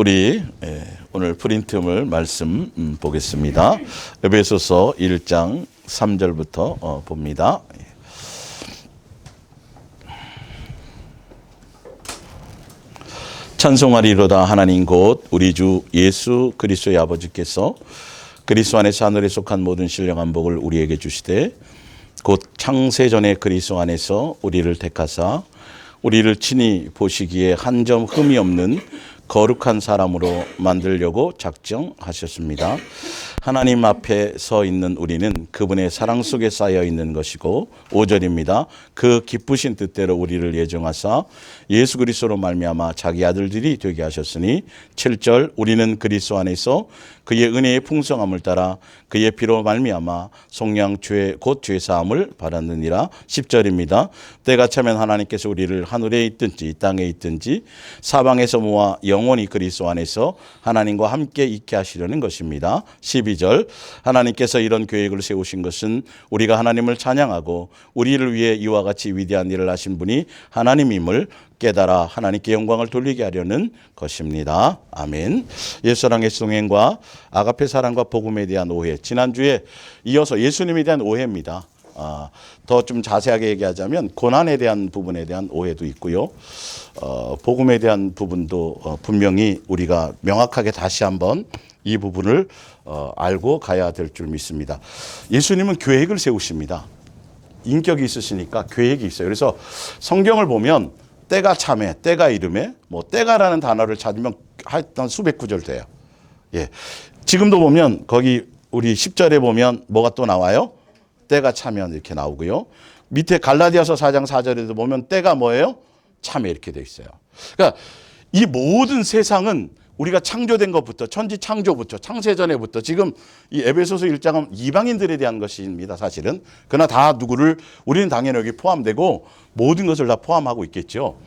우리 오늘 프린트물 말씀 보겠습니다. 에베소서 1장 3절부터 봅니다. 찬송하리로다 하나님 곧 우리 주 예수 그리스도의 아버지께서 그리스도 안에서 하늘에 속한 모든 신령한 복을 우리에게 주시되 곧 창세전에 그리스도 안에서 우리를 택하사 우리를 친히 보시기에 한 점 흠이 없는 거룩한 사람으로 만들려고 작정하셨습니다. 하나님 앞에 서 있는 우리는 그분의 사랑 속에 쌓여 있는 것이고 5절입니다. 그 기쁘신 뜻대로 우리를 예정하사 예수 그리스도로 말미암아 자기 아들들이 되게 하셨으니 7절 우리는 그리스도 안에서 그의 은혜의 풍성함을 따라 그의 피로 말미암아 속량 죄 곧 죄 사함을 받았느니라. 10절입니다. 때가 차면 하나님께서 우리를 하늘에 있든지 땅에 있든지 사방에서 모아 영원히 그리스도 안에서 하나님과 함께 있게 하시려는 것입니다. 12절 하나님께서 이런 계획을 세우신 것은 우리가 하나님을 찬양하고 우리를 위해 이와 같이 위대한 일을 하신 분이 하나님임을 깨달아 하나님께 영광을 돌리게 하려는 것입니다. 아멘. 옛사랑의 동행과 아가페 사랑과 복음에 대한 오해, 지난주에 이어서 예수님에 대한 오해입니다. 더 좀 자세하게 얘기하자면 고난에 대한 부분에 대한 오해도 있고요. 복음에 대한 부분도 분명히 우리가 명확하게 다시 한번 이 부분을 알고 가야 될 줄 믿습니다. 예수님은 계획을 세우십니다. 인격이 있으시니까 계획이 있어요. 그래서 성경을 보면 때가 참에, 때가 이름에, 때가라는 단어를 찾으면 하여튼 수백 구절 돼요. 예. 지금도 보면 거기 우리 10절에 보면 뭐가 또 나와요? 때가 차면 이렇게 나오고요. 밑에 갈라디아서 4장 4절에도 보면 때가 뭐예요? 참에 이렇게 돼 있어요. 그러니까 이 모든 세상은 우리가 창조된 것부터 천지 창조부터 창세전에부터 지금 이 에베소서 1장은 이방인들에 대한 것입니다. 사실은. 그러나 다 누구를 우리는 당연히 여기 포함되고 모든 것을 다 포함하고 있겠죠.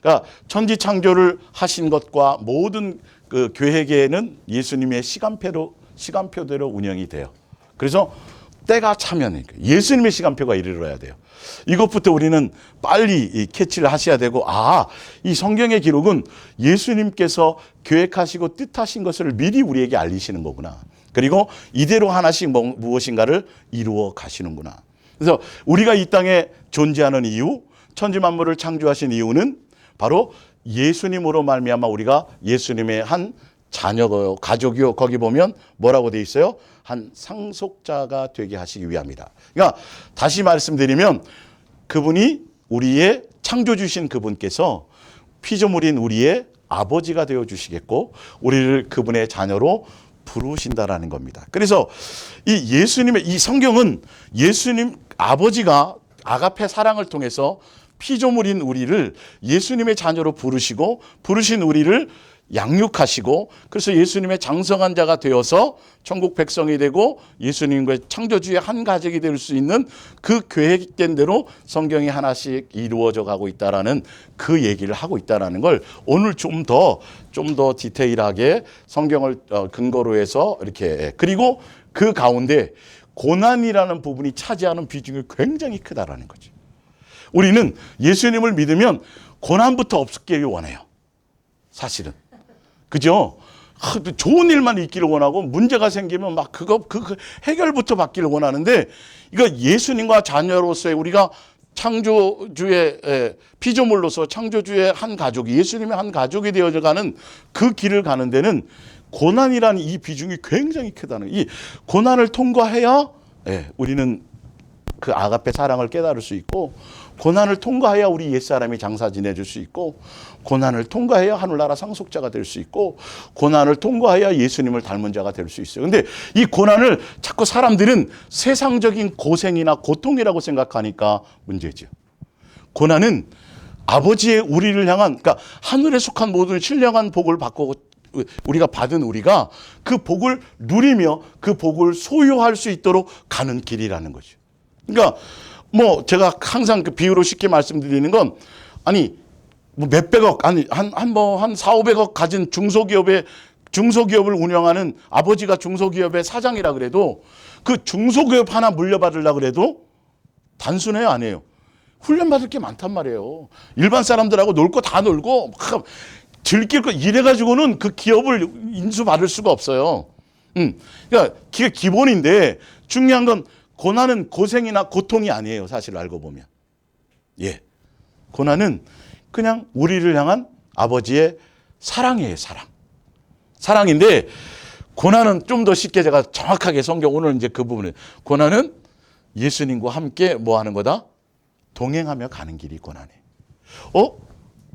그러니까 천지 창조를 하신 것과 모든 그 계획에는 예수님의 시간표대로 운영이 돼요. 그래서 때가 차면 예수님의 시간표가 이르러야 돼요. 이것부터 우리는 빨리 캐치를 하셔야 되고, 이 성경의 기록은 예수님께서 계획하시고 뜻하신 것을 미리 우리에게 알리시는 거구나. 그리고 이대로 하나씩 무엇인가를 이루어 가시는구나. 그래서 우리가 이 땅에 존재하는 이유, 천지 만물을 창조하신 이유는 바로 예수님으로 말미암아 우리가 예수님의 한 자녀고 가족이요. 거기 보면 뭐라고 돼 있어요? 한 상속자가 되게 하시기 위함이다. 그러니까 다시 말씀드리면 그분이 우리의 창조주신 그분께서 피조물인 우리의 아버지가 되어주시겠고 우리를 그분의 자녀로 부르신다라는 겁니다. 그래서 이 예수님의 이 성경은 예수님 아버지가 아가페 사랑을 통해서 피조물인 우리를 예수님의 자녀로 부르신 우리를 양육하시고 그래서 예수님의 장성한 자가 되어서 천국 백성이 되고 예수님과 창조주의 한 가족이 될 수 있는 그 계획된 대로 성경이 하나씩 이루어져 가고 있다라는 그 얘기를 하고 있다라는 걸 오늘 좀 더 디테일하게 성경을 근거로 해서 이렇게 그리고 그 가운데 고난이라는 부분이 차지하는 비중이 굉장히 크다라는 거죠. 우리는 예수님을 믿으면 고난부터 없기를 원해요. 사실은. 그죠? 좋은 일만 있기를 원하고 문제가 생기면 막 그 해결부터 받기를 원하는데 이거 예수님과 자녀로서의 우리가 창조주의 피조물로서 창조주의 한 가족이 예수님의 한 가족이 되어가는 그 길을 가는 데는 고난이라는 이 비중이 굉장히 크다는 이 고난을 통과해야 우리는 그 아가페 사랑을 깨달을 수 있고 고난을 통과해야 우리 옛사람이 장사 지내줄 수 있고 고난을 통과해야 하늘나라 상속자가 될 수 있고 고난을 통과해야 예수님을 닮은 자가 될 수 있어요. 근데 이 고난을 자꾸 사람들은 세상적인 고생이나 고통이라고 생각하니까 문제죠. 고난은 아버지의 우리를 향한 그러니까 하늘에 속한 모든 신령한 복을 받고 우리가 받은 우리가 그 복을 누리며 그 복을 소유할 수 있도록 가는 길이라는 거죠. 그러니까 제가 항상 그 비유로 쉽게 말씀드리는 건 몇백억 한 4, 500억 가진 중소기업을 운영하는 아버지가 중소기업의 사장이라 그래도 그 중소기업 하나 물려받으려고 그래도 단순해요, 안 해요? 훈련받을 게 많단 말이에요. 일반 사람들하고 놀 거 다 놀고 들킬 거 이래가지고는 그 기업을 인수받을 수가 없어요. 그러니까 그게 기본인데 중요한 건 고난은 고생이나 고통이 아니에요. 사실 알고 보면. 예. 고난은 그냥 우리를 향한 아버지의 사랑이에요. 사랑. 사랑인데 고난은 좀 더 쉽게 제가 정확하게 성경 오늘 이제 그 부분에 고난은 예수님과 함께 뭐 하는 거다? 동행하며 가는 길이 고난이에요.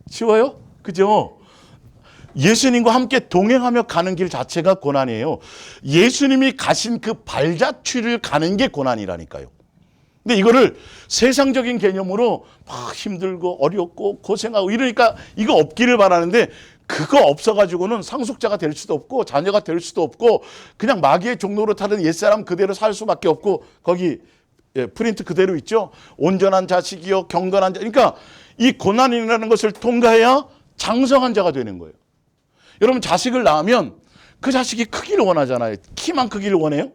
쉬워요? 그죠? 예수님과 함께 동행하며 가는 길 자체가 고난이에요. 예수님이 가신 그 발자취를 가는 게 고난이라니까요. 근데 이거를 세상적인 개념으로 막 힘들고 어렵고 고생하고 이러니까 이거 없기를 바라는데 그거 없어가지고는 상속자가 될 수도 없고 자녀가 될 수도 없고 그냥 마귀의 종로로 타는 옛사람 그대로 살 수밖에 없고 거기 프린트 그대로 있죠. 온전한 자식이요 경건한 자. 그러니까 이 고난이라는 것을 통과해야 장성한 자가 되는 거예요. 여러분 자식을 낳으면 그 자식이 크기를 원하잖아요. 키만 크기를 원해요.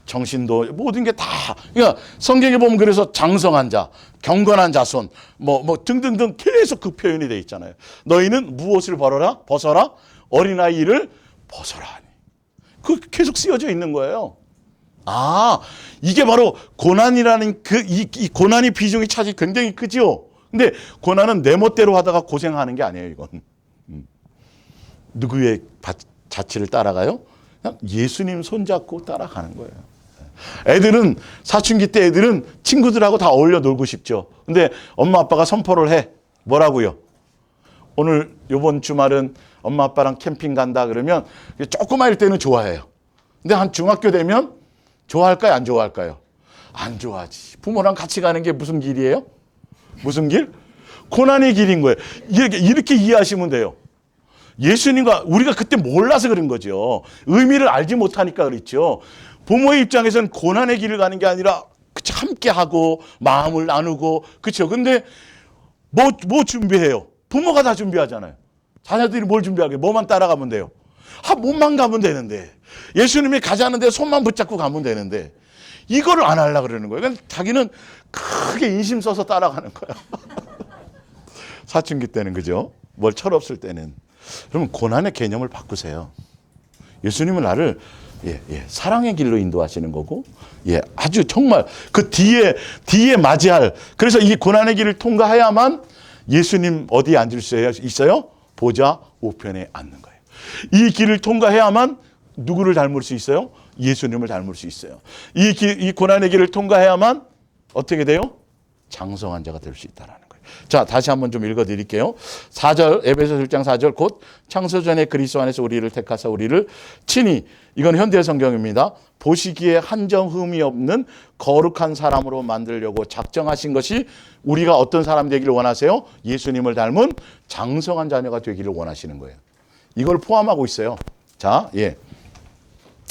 정신도 모든 게 다. 그러니까 성경에 보면 그래서 장성한 자, 경건한 자손, 뭐 등등등 계속 그 표현이 돼 있잖아요. 너희는 무엇을 벗어라? 어린아이를 벗어라. 그 계속 쓰여져 있는 거예요. 이게 바로 고난이라는 이 고난의 비중이 차지 굉장히 크지요. 근데 고난은 내 멋대로 하다가 고생하는 게 아니에요, 이건. 누구의 자취를 따라가요? 그냥 예수님 손잡고 따라가는 거예요. 애들은 사춘기 때 애들은 친구들하고 다 어울려 놀고 싶죠. 근데 엄마 아빠가 선포를 해. 뭐라고요? 오늘 요번 주말은 엄마 아빠랑 캠핑 간다 그러면 조그마일 때는 좋아해요. 근데 한 중학교 되면 좋아할까요? 안 좋아할까요? 안 좋아하지. 부모랑 같이 가는 게 무슨 길이에요? 무슨 길? 고난의 길인 거예요. 이렇게 이해하시면 돼요. 예수님과 우리가 그때 몰라서 그런 거죠. 의미를 알지 못하니까 그렇죠. 부모의 입장에서는 고난의 길을 가는 게 아니라 함께하고 마음을 나누고 그렇죠. 근데 뭐 준비해요? 부모가 다 준비하잖아요. 자녀들이 뭘 준비하게? 뭐만 따라가면 돼요. 몸만 가면 되는데 예수님이 가자는데 손만 붙잡고 가면 되는데 이거를 안 하려고 그러는 거예요. 그러니까 자기는 크게 인심 써서 따라가는 거야. 사춘기 때는 그죠? 뭘 철없을 때는. 그러면 고난의 개념을 바꾸세요. 예수님은 나를 사랑의 길로 인도하시는 거고, 아주 정말 그 뒤에 맞이할, 그래서 이 고난의 길을 통과해야만 예수님 어디에 앉을 수 있어요? 보좌 우편에 앉는 거예요. 이 길을 통과해야만 누구를 닮을 수 있어요? 예수님을 닮을 수 있어요. 이 고난의 길을 통과해야만 어떻게 돼요? 장성한 자가 될 수 있다라는 거예요. 자, 다시 한번 좀 읽어드릴게요. 4절, 에베소 1장 4절, 곧 창세전에 그리스도 안에서 우리를 택하사 우리를 친히, 이건 현대 성경입니다. 보시기에 한정 흠이 없는 거룩한 사람으로 만들려고 작정하신 것이 우리가 어떤 사람 되기를 원하세요? 예수님을 닮은 장성한 자녀가 되기를 원하시는 거예요. 이걸 포함하고 있어요. 자,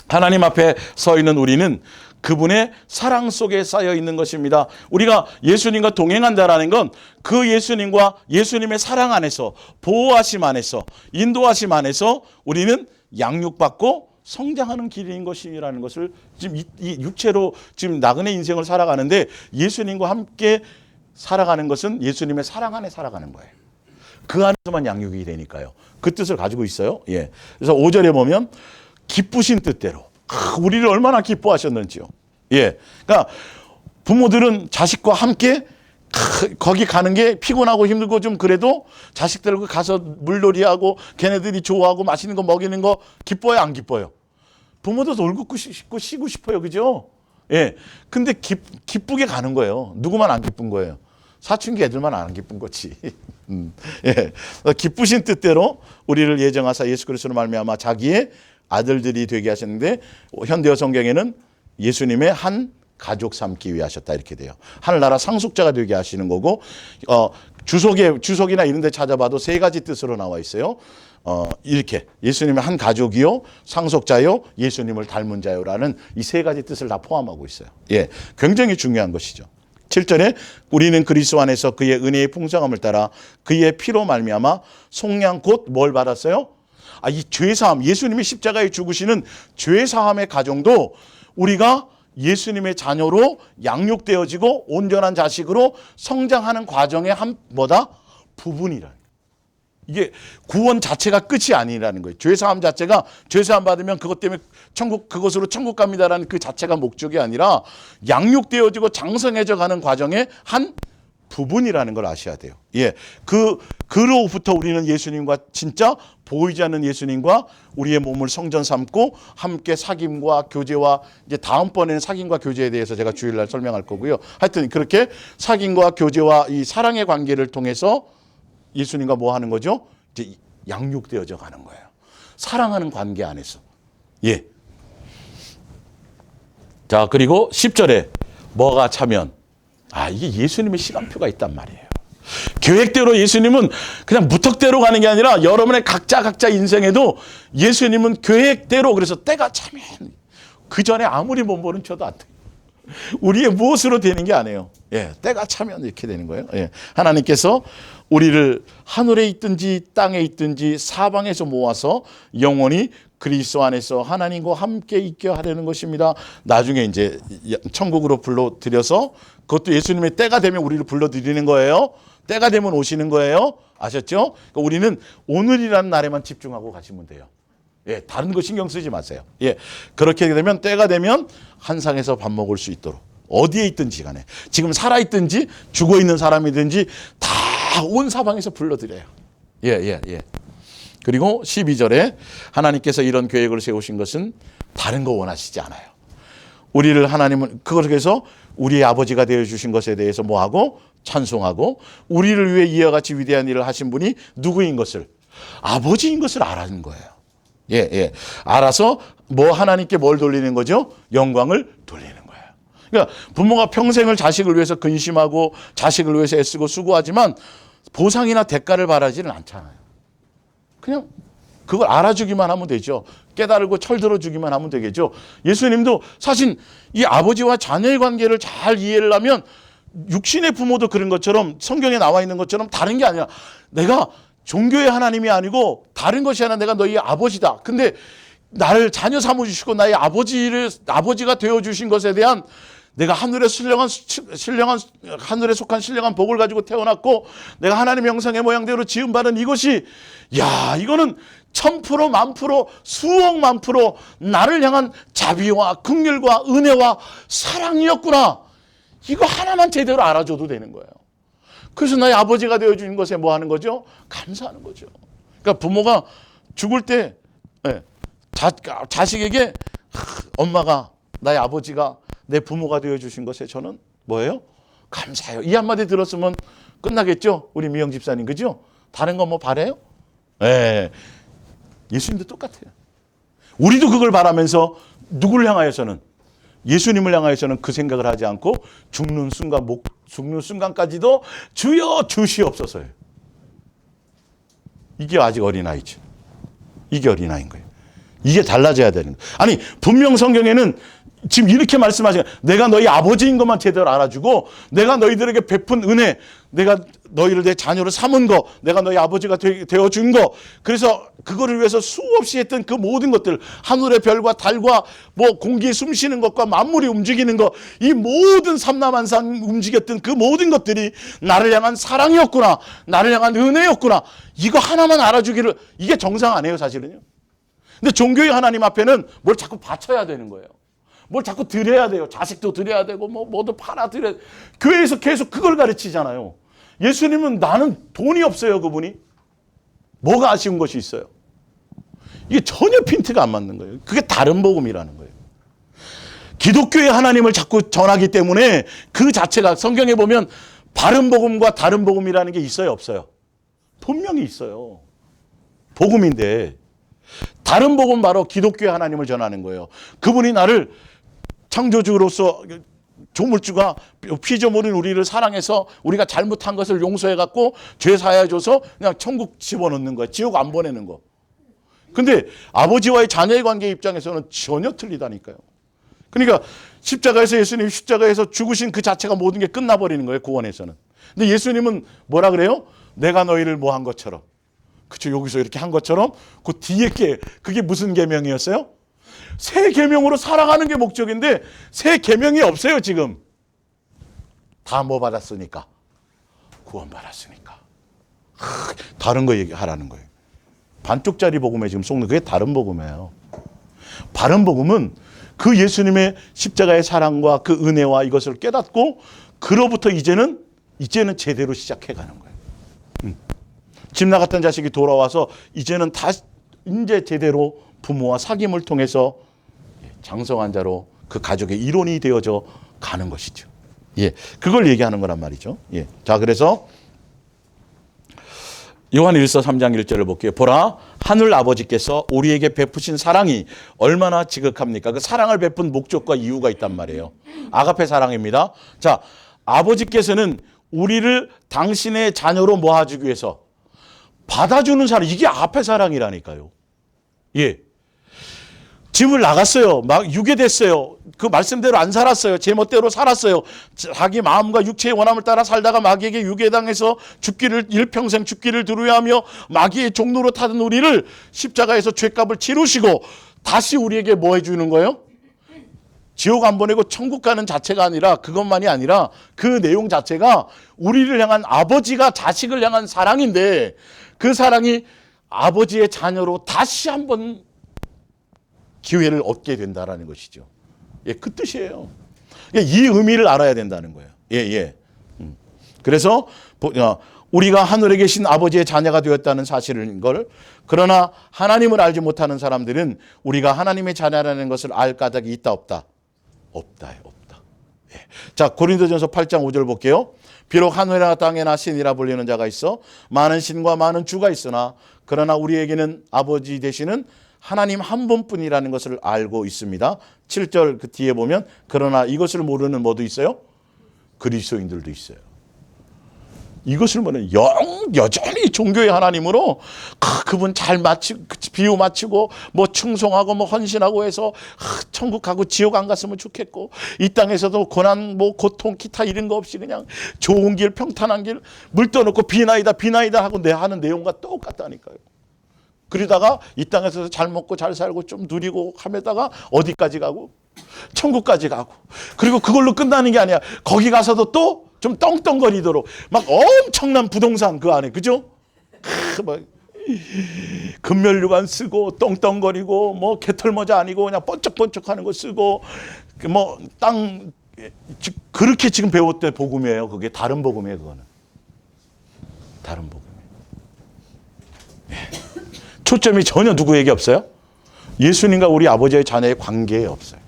하나님 앞에 서 있는 우리는 그분의 사랑 속에 쌓여 있는 것입니다. 우리가 예수님과 동행한다라는 건 그 예수님과 예수님의 사랑 안에서, 보호하심 안에서, 인도하심 안에서 우리는 양육받고 성장하는 길인 것이라는 것을 지금 이 육체로 지금 나그네 인생을 살아가는데 예수님과 함께 살아가는 것은 예수님의 사랑 안에 살아가는 거예요. 그 안에서만 양육이 되니까요. 그 뜻을 가지고 있어요. 그래서 5절에 보면 기쁘신 뜻대로. 우리를 얼마나 기뻐하셨는지요. 그러니까 부모들은 자식과 함께 거기 가는 게 피곤하고 힘들고 좀 그래도 자식들과 가서 물놀이하고 걔네들이 좋아하고 맛있는 거 먹이는 거 기뻐요, 안 기뻐요? 부모도 놀고 싶고 쉬고 싶어요, 그죠? 근데 기쁘게 가는 거예요. 누구만 안 기쁜 거예요? 사춘기 애들만 안 기쁜 거지. 기쁘신 뜻대로 우리를 예정하사 예수 그리스도로 말미암아 자기의 아들들이 되게 하셨는데 현대어 성경에는 예수님의 한 가족 삼기 위해 하셨다 이렇게 돼요. 하늘나라 상속자가 되게 하시는 거고 주석이나 이런 데 찾아봐도 세 가지 뜻으로 나와 있어요. 이렇게 예수님의 한 가족이요, 상속자요, 예수님을 닮은 자요라는 이 세 가지 뜻을 다 포함하고 있어요. 굉장히 중요한 것이죠. 7절에 우리는 그리스도 안에서 그의 은혜의 풍성함을 따라 그의 피로 말미암아 속량 곧 뭘 받았어요? 이 죄사함, 예수님이 십자가에 죽으시는 죄사함의 가정도 우리가 예수님의 자녀로 양육되어지고 온전한 자식으로 성장하는 과정의 한 부분이라는. 이게 구원 자체가 끝이 아니라는 거예요. 죄사함 자체가 죄사함 받으면 그것 때문에 그것으로 천국 갑니다라는 그 자체가 목적이 아니라 양육되어지고 장성해져 가는 과정의 한 부분이라는 걸 아셔야 돼요. 예. 그로부터 우리는 예수님과 진짜 보이지 않는 예수님과 우리의 몸을 성전 삼고 함께 사귐과 교제와 이제 다음번에는 사귐과 교제에 대해서 제가 주일날 설명할 거고요. 하여튼 그렇게 사귐과 교제와 이 사랑의 관계를 통해서 예수님과 뭐 하는 거죠? 이제 양육되어져 가는 거예요. 사랑하는 관계 안에서. 예. 자, 그리고 10절에 뭐가 차면 이게 예수님의 시간표가 있단 말이에요. 계획대로 예수님은 그냥 무턱대로 가는 게 아니라 여러분의 각자 인생에도 예수님은 계획대로 그래서 때가 차면 그 전에 아무리 몸부림 쳐도 안 돼요. 우리의 무엇으로 되는 게 아니에요. 예, 때가 차면 이렇게 되는 거예요. 예, 하나님께서 우리를 하늘에 있든지 땅에 있든지 사방에서 모아서 영원히 그리스도 안에서 하나님과 함께 있게 하려는 것입니다. 나중에 이제 천국으로 불러들여서 그것도 예수님의 때가 되면 우리를 불러들이는 거예요. 때가 되면 오시는 거예요. 아셨죠? 그러니까 우리는 오늘이라는 날에만 집중하고 가시면 돼요. 예, 다른 거 신경 쓰지 마세요. 예, 그렇게 되면 때가 되면 한상에서 밥 먹을 수 있도록 어디에 있든지 간에 지금 살아있든지 죽어있는 사람이든지 다 온 사방에서 불러드려요. 예. 그리고 12절에 하나님께서 이런 계획을 세우신 것은 다른 거 원하시지 않아요. 우리를 하나님은 그렇게 해서 우리의 아버지가 되어주신 것에 대해서 뭐하고 찬송하고 우리를 위해 이와 같이 위대한 일을 하신 분이 누구인 것을 아버지인 것을 알아는 거예요. 예. 알아서 뭐 하나님께 뭘 돌리는 거죠? 영광을 돌리는 거예요. 그러니까 부모가 평생을 자식을 위해서 근심하고 자식을 위해서 애쓰고 수고하지만 보상이나 대가를 바라지는 않잖아요. 그냥 그걸 알아주기만 하면 되죠. 깨달고 철들어 주기만 하면 되겠죠. 예수님도 사실 이 아버지와 자녀의 관계를 잘 이해를 하면 육신의 부모도 그런 것처럼 성경에 나와 있는 것처럼 다른 게 아니라 내가 종교의 하나님이 아니고 다른 것이 아니라 내가 너희 아버지다. 근데 나를 자녀 삼아주시고 나의 아버지가 되어주신 것에 대한 내가 하늘에 하늘에 속한 신령한 복을 가지고 태어났고 내가 하나님의 형상의 모양대로 지음받은 이것이 이거는 1000%, 10,000%, 수억 만 프로 나를 향한 자비와 긍휼과 은혜와 사랑이었구나. 이거 하나만 제대로 알아줘도 되는 거예요. 그래서 나의 아버지가 되어주는 것에 뭐 하는 거죠? 감사하는 거죠. 그러니까 부모가 죽을 때 자식에게 엄마가 나의 아버지가 내 부모가 되어주신 것에 저는 뭐예요? 감사해요. 이 한마디 들었으면 끝나겠죠? 우리 미영 집사님 그죠? 다른 거 뭐 바래요? 예. 예수님도 똑같아요. 우리도 그걸 바라면서 누구를 향하여서는 예수님을 향하여서는 그 생각을 하지 않고 죽는 순간까지도 주여 주시옵소서예요. 이게 아직 어린아이죠. 이게 어린아이인 거예요. 이게 달라져야 되는 거예요. 아니 분명 성경에는 지금 이렇게 말씀하시는 내가 너희 아버지인 것만 제대로 알아주고 내가 너희들에게 베푼 은혜 내가 너희를 내 자녀로 삼은 거 내가 너희 아버지가 되어준 거 그래서 그거를 위해서 수없이 했던 그 모든 것들 하늘의 별과 달과 뭐 공기에 숨쉬는 것과 만물이 움직이는 거 이 모든 삼라만상 움직였던 그 모든 것들이 나를 향한 사랑이었구나 나를 향한 은혜였구나 이거 하나만 알아주기를 이게 정상 아니에요 사실은요. 근데 종교의 하나님 앞에는 뭘 자꾸 바쳐야 되는 거예요. 뭘 자꾸 드려야 돼요. 자식도 드려야 되고 뭐도 팔아 드려야 돼. 교회에서 계속 그걸 가르치잖아요. 예수님은 나는 돈이 없어요. 그분이. 뭐가 아쉬운 것이 있어요. 이게 전혀 핀트가 안 맞는 거예요. 그게 다른 복음이라는 거예요. 기독교의 하나님을 자꾸 전하기 때문에 그 자체가 성경에 보면 바른 복음과 다른 복음이라는 게 있어요? 없어요? 분명히 있어요. 복음인데 다른 복음 바로 기독교의 하나님을 전하는 거예요. 그분이 나를 창조주로서 조물주가 피조물인 우리를 사랑해서 우리가 잘못한 것을 용서해 갖고 죄 사하여 줘서 그냥 천국 집어넣는 거야. 지옥 안 보내는 거. 근데 아버지와의 자녀의 관계 입장에서는 전혀 틀리다니까요. 그러니까 십자가에서 예수님이 십자가에서 죽으신 그 자체가 모든 게 끝나버리는 거예요. 구원에서는. 근데 예수님은 뭐라 그래요? 내가 너희를 뭐 한 것처럼. 그쵸 여기서 이렇게 한 것처럼 그 뒤에 게 그게 무슨 계명이었어요? 새 계명으로 살아가는 게 목적인데 새 계명이 없어요 지금. 다 뭐 받았으니까? 구원 받았으니까. 다른 거 얘기하라는 거예요. 반쪽짜리 복음에 지금 속는 그게 다른 복음이에요. 바른 복음은 그 예수님의 십자가의 사랑과 그 은혜와 이것을 깨닫고 그로부터 이제는 제대로 시작해 가는 거예요. 집 나갔던 자식이 돌아와서 이제는 이제 제대로 부모와 사귐을 통해서 장성한 자로 그 가족의 일원이 되어져 가는 것이죠. 예, 그걸 얘기하는 거란 말이죠. 예, 자, 그래서 요한 1서 3장 1절을 볼게요. 보라, 하늘 아버지께서 우리에게 베푸신 사랑이 얼마나 지극합니까? 그 사랑을 베푼 목적과 이유가 있단 말이에요. 아가페 사랑입니다. 자, 아버지께서는 우리를 당신의 자녀로 모아주기 위해서 받아주는 사랑, 이게 아가페 사랑이라니까요. 예. 집을 나갔어요. 막 유괴됐어요. 그 말씀대로 안 살았어요. 제멋대로 살았어요. 자기 마음과 육체의 원함을 따라 살다가 마귀에게 유괴당해서 일평생 죽기를 두려워하며 마귀의 종로로 타던 우리를 십자가에서 죄값을 치르시고 다시 우리에게 뭐 해주는 거예요? 지옥 안 보내고 천국 가는 자체가 아니라, 그것만이 아니라 그 내용 자체가 우리를 향한, 아버지가 자식을 향한 사랑인데, 그 사랑이 아버지의 자녀로 다시 한번 기회를 얻게 된다라는 것이죠. 예, 그 뜻이에요. 이 의미를 알아야 된다는 거예요. 예, 예. 그래서 우리가 하늘에 계신 아버지의 자녀가 되었다는 사실인 걸, 그러나 하나님을 알지 못하는 사람들은 우리가 하나님의 자녀라는 것을 알 까닭이 있다 없다? 없다요, 없다. 예. 자, 고린도전서 8장 5절 볼게요. 비록 하늘이나 땅에나 신이라 불리는 자가 있어 많은 신과 많은 주가 있으나 그러나 우리에게는 아버지 되시는 하나님 한 분뿐이라는 것을 알고 있습니다. 7절 그 뒤에 보면 그러나 이것을 모르는 뭐도 있어요? 그리스도인들도 있어요. 이것을 모르는 여전히 종교의 하나님으로 그분 잘 비유 맞추고 뭐 충성하고 뭐 헌신하고 해서 천국 가고 지옥 안 갔으면 좋겠고, 이 땅에서도 고난 뭐 고통 기타 이런 거 없이 그냥 좋은 길 평탄한 길 물 떠놓고 비나이다 하고 하는 내용과 똑같다니까요. 그러다가 이 땅에서 잘 먹고 잘 살고 좀 누리고 하면다가 어디까지 가고? 천국까지 가고. 그리고 그걸로 끝나는 게 아니야. 거기 가서도 또 좀 떵떵거리도록 막 엄청난 부동산 그 안에, 그죠? 막 금면류관 쓰고 떵떵거리고 뭐 개털모자 아니고 그냥 번쩍번쩍하는 거 쓰고 뭐 땅 그렇게 지금 배웠던 복음이에요. 그게 다른 복음이에요. 그거는 다른 복음이에요. 초점이 전혀 누구에게 없어요? 예수님과 우리 아버지의 자녀의 관계에 없어요.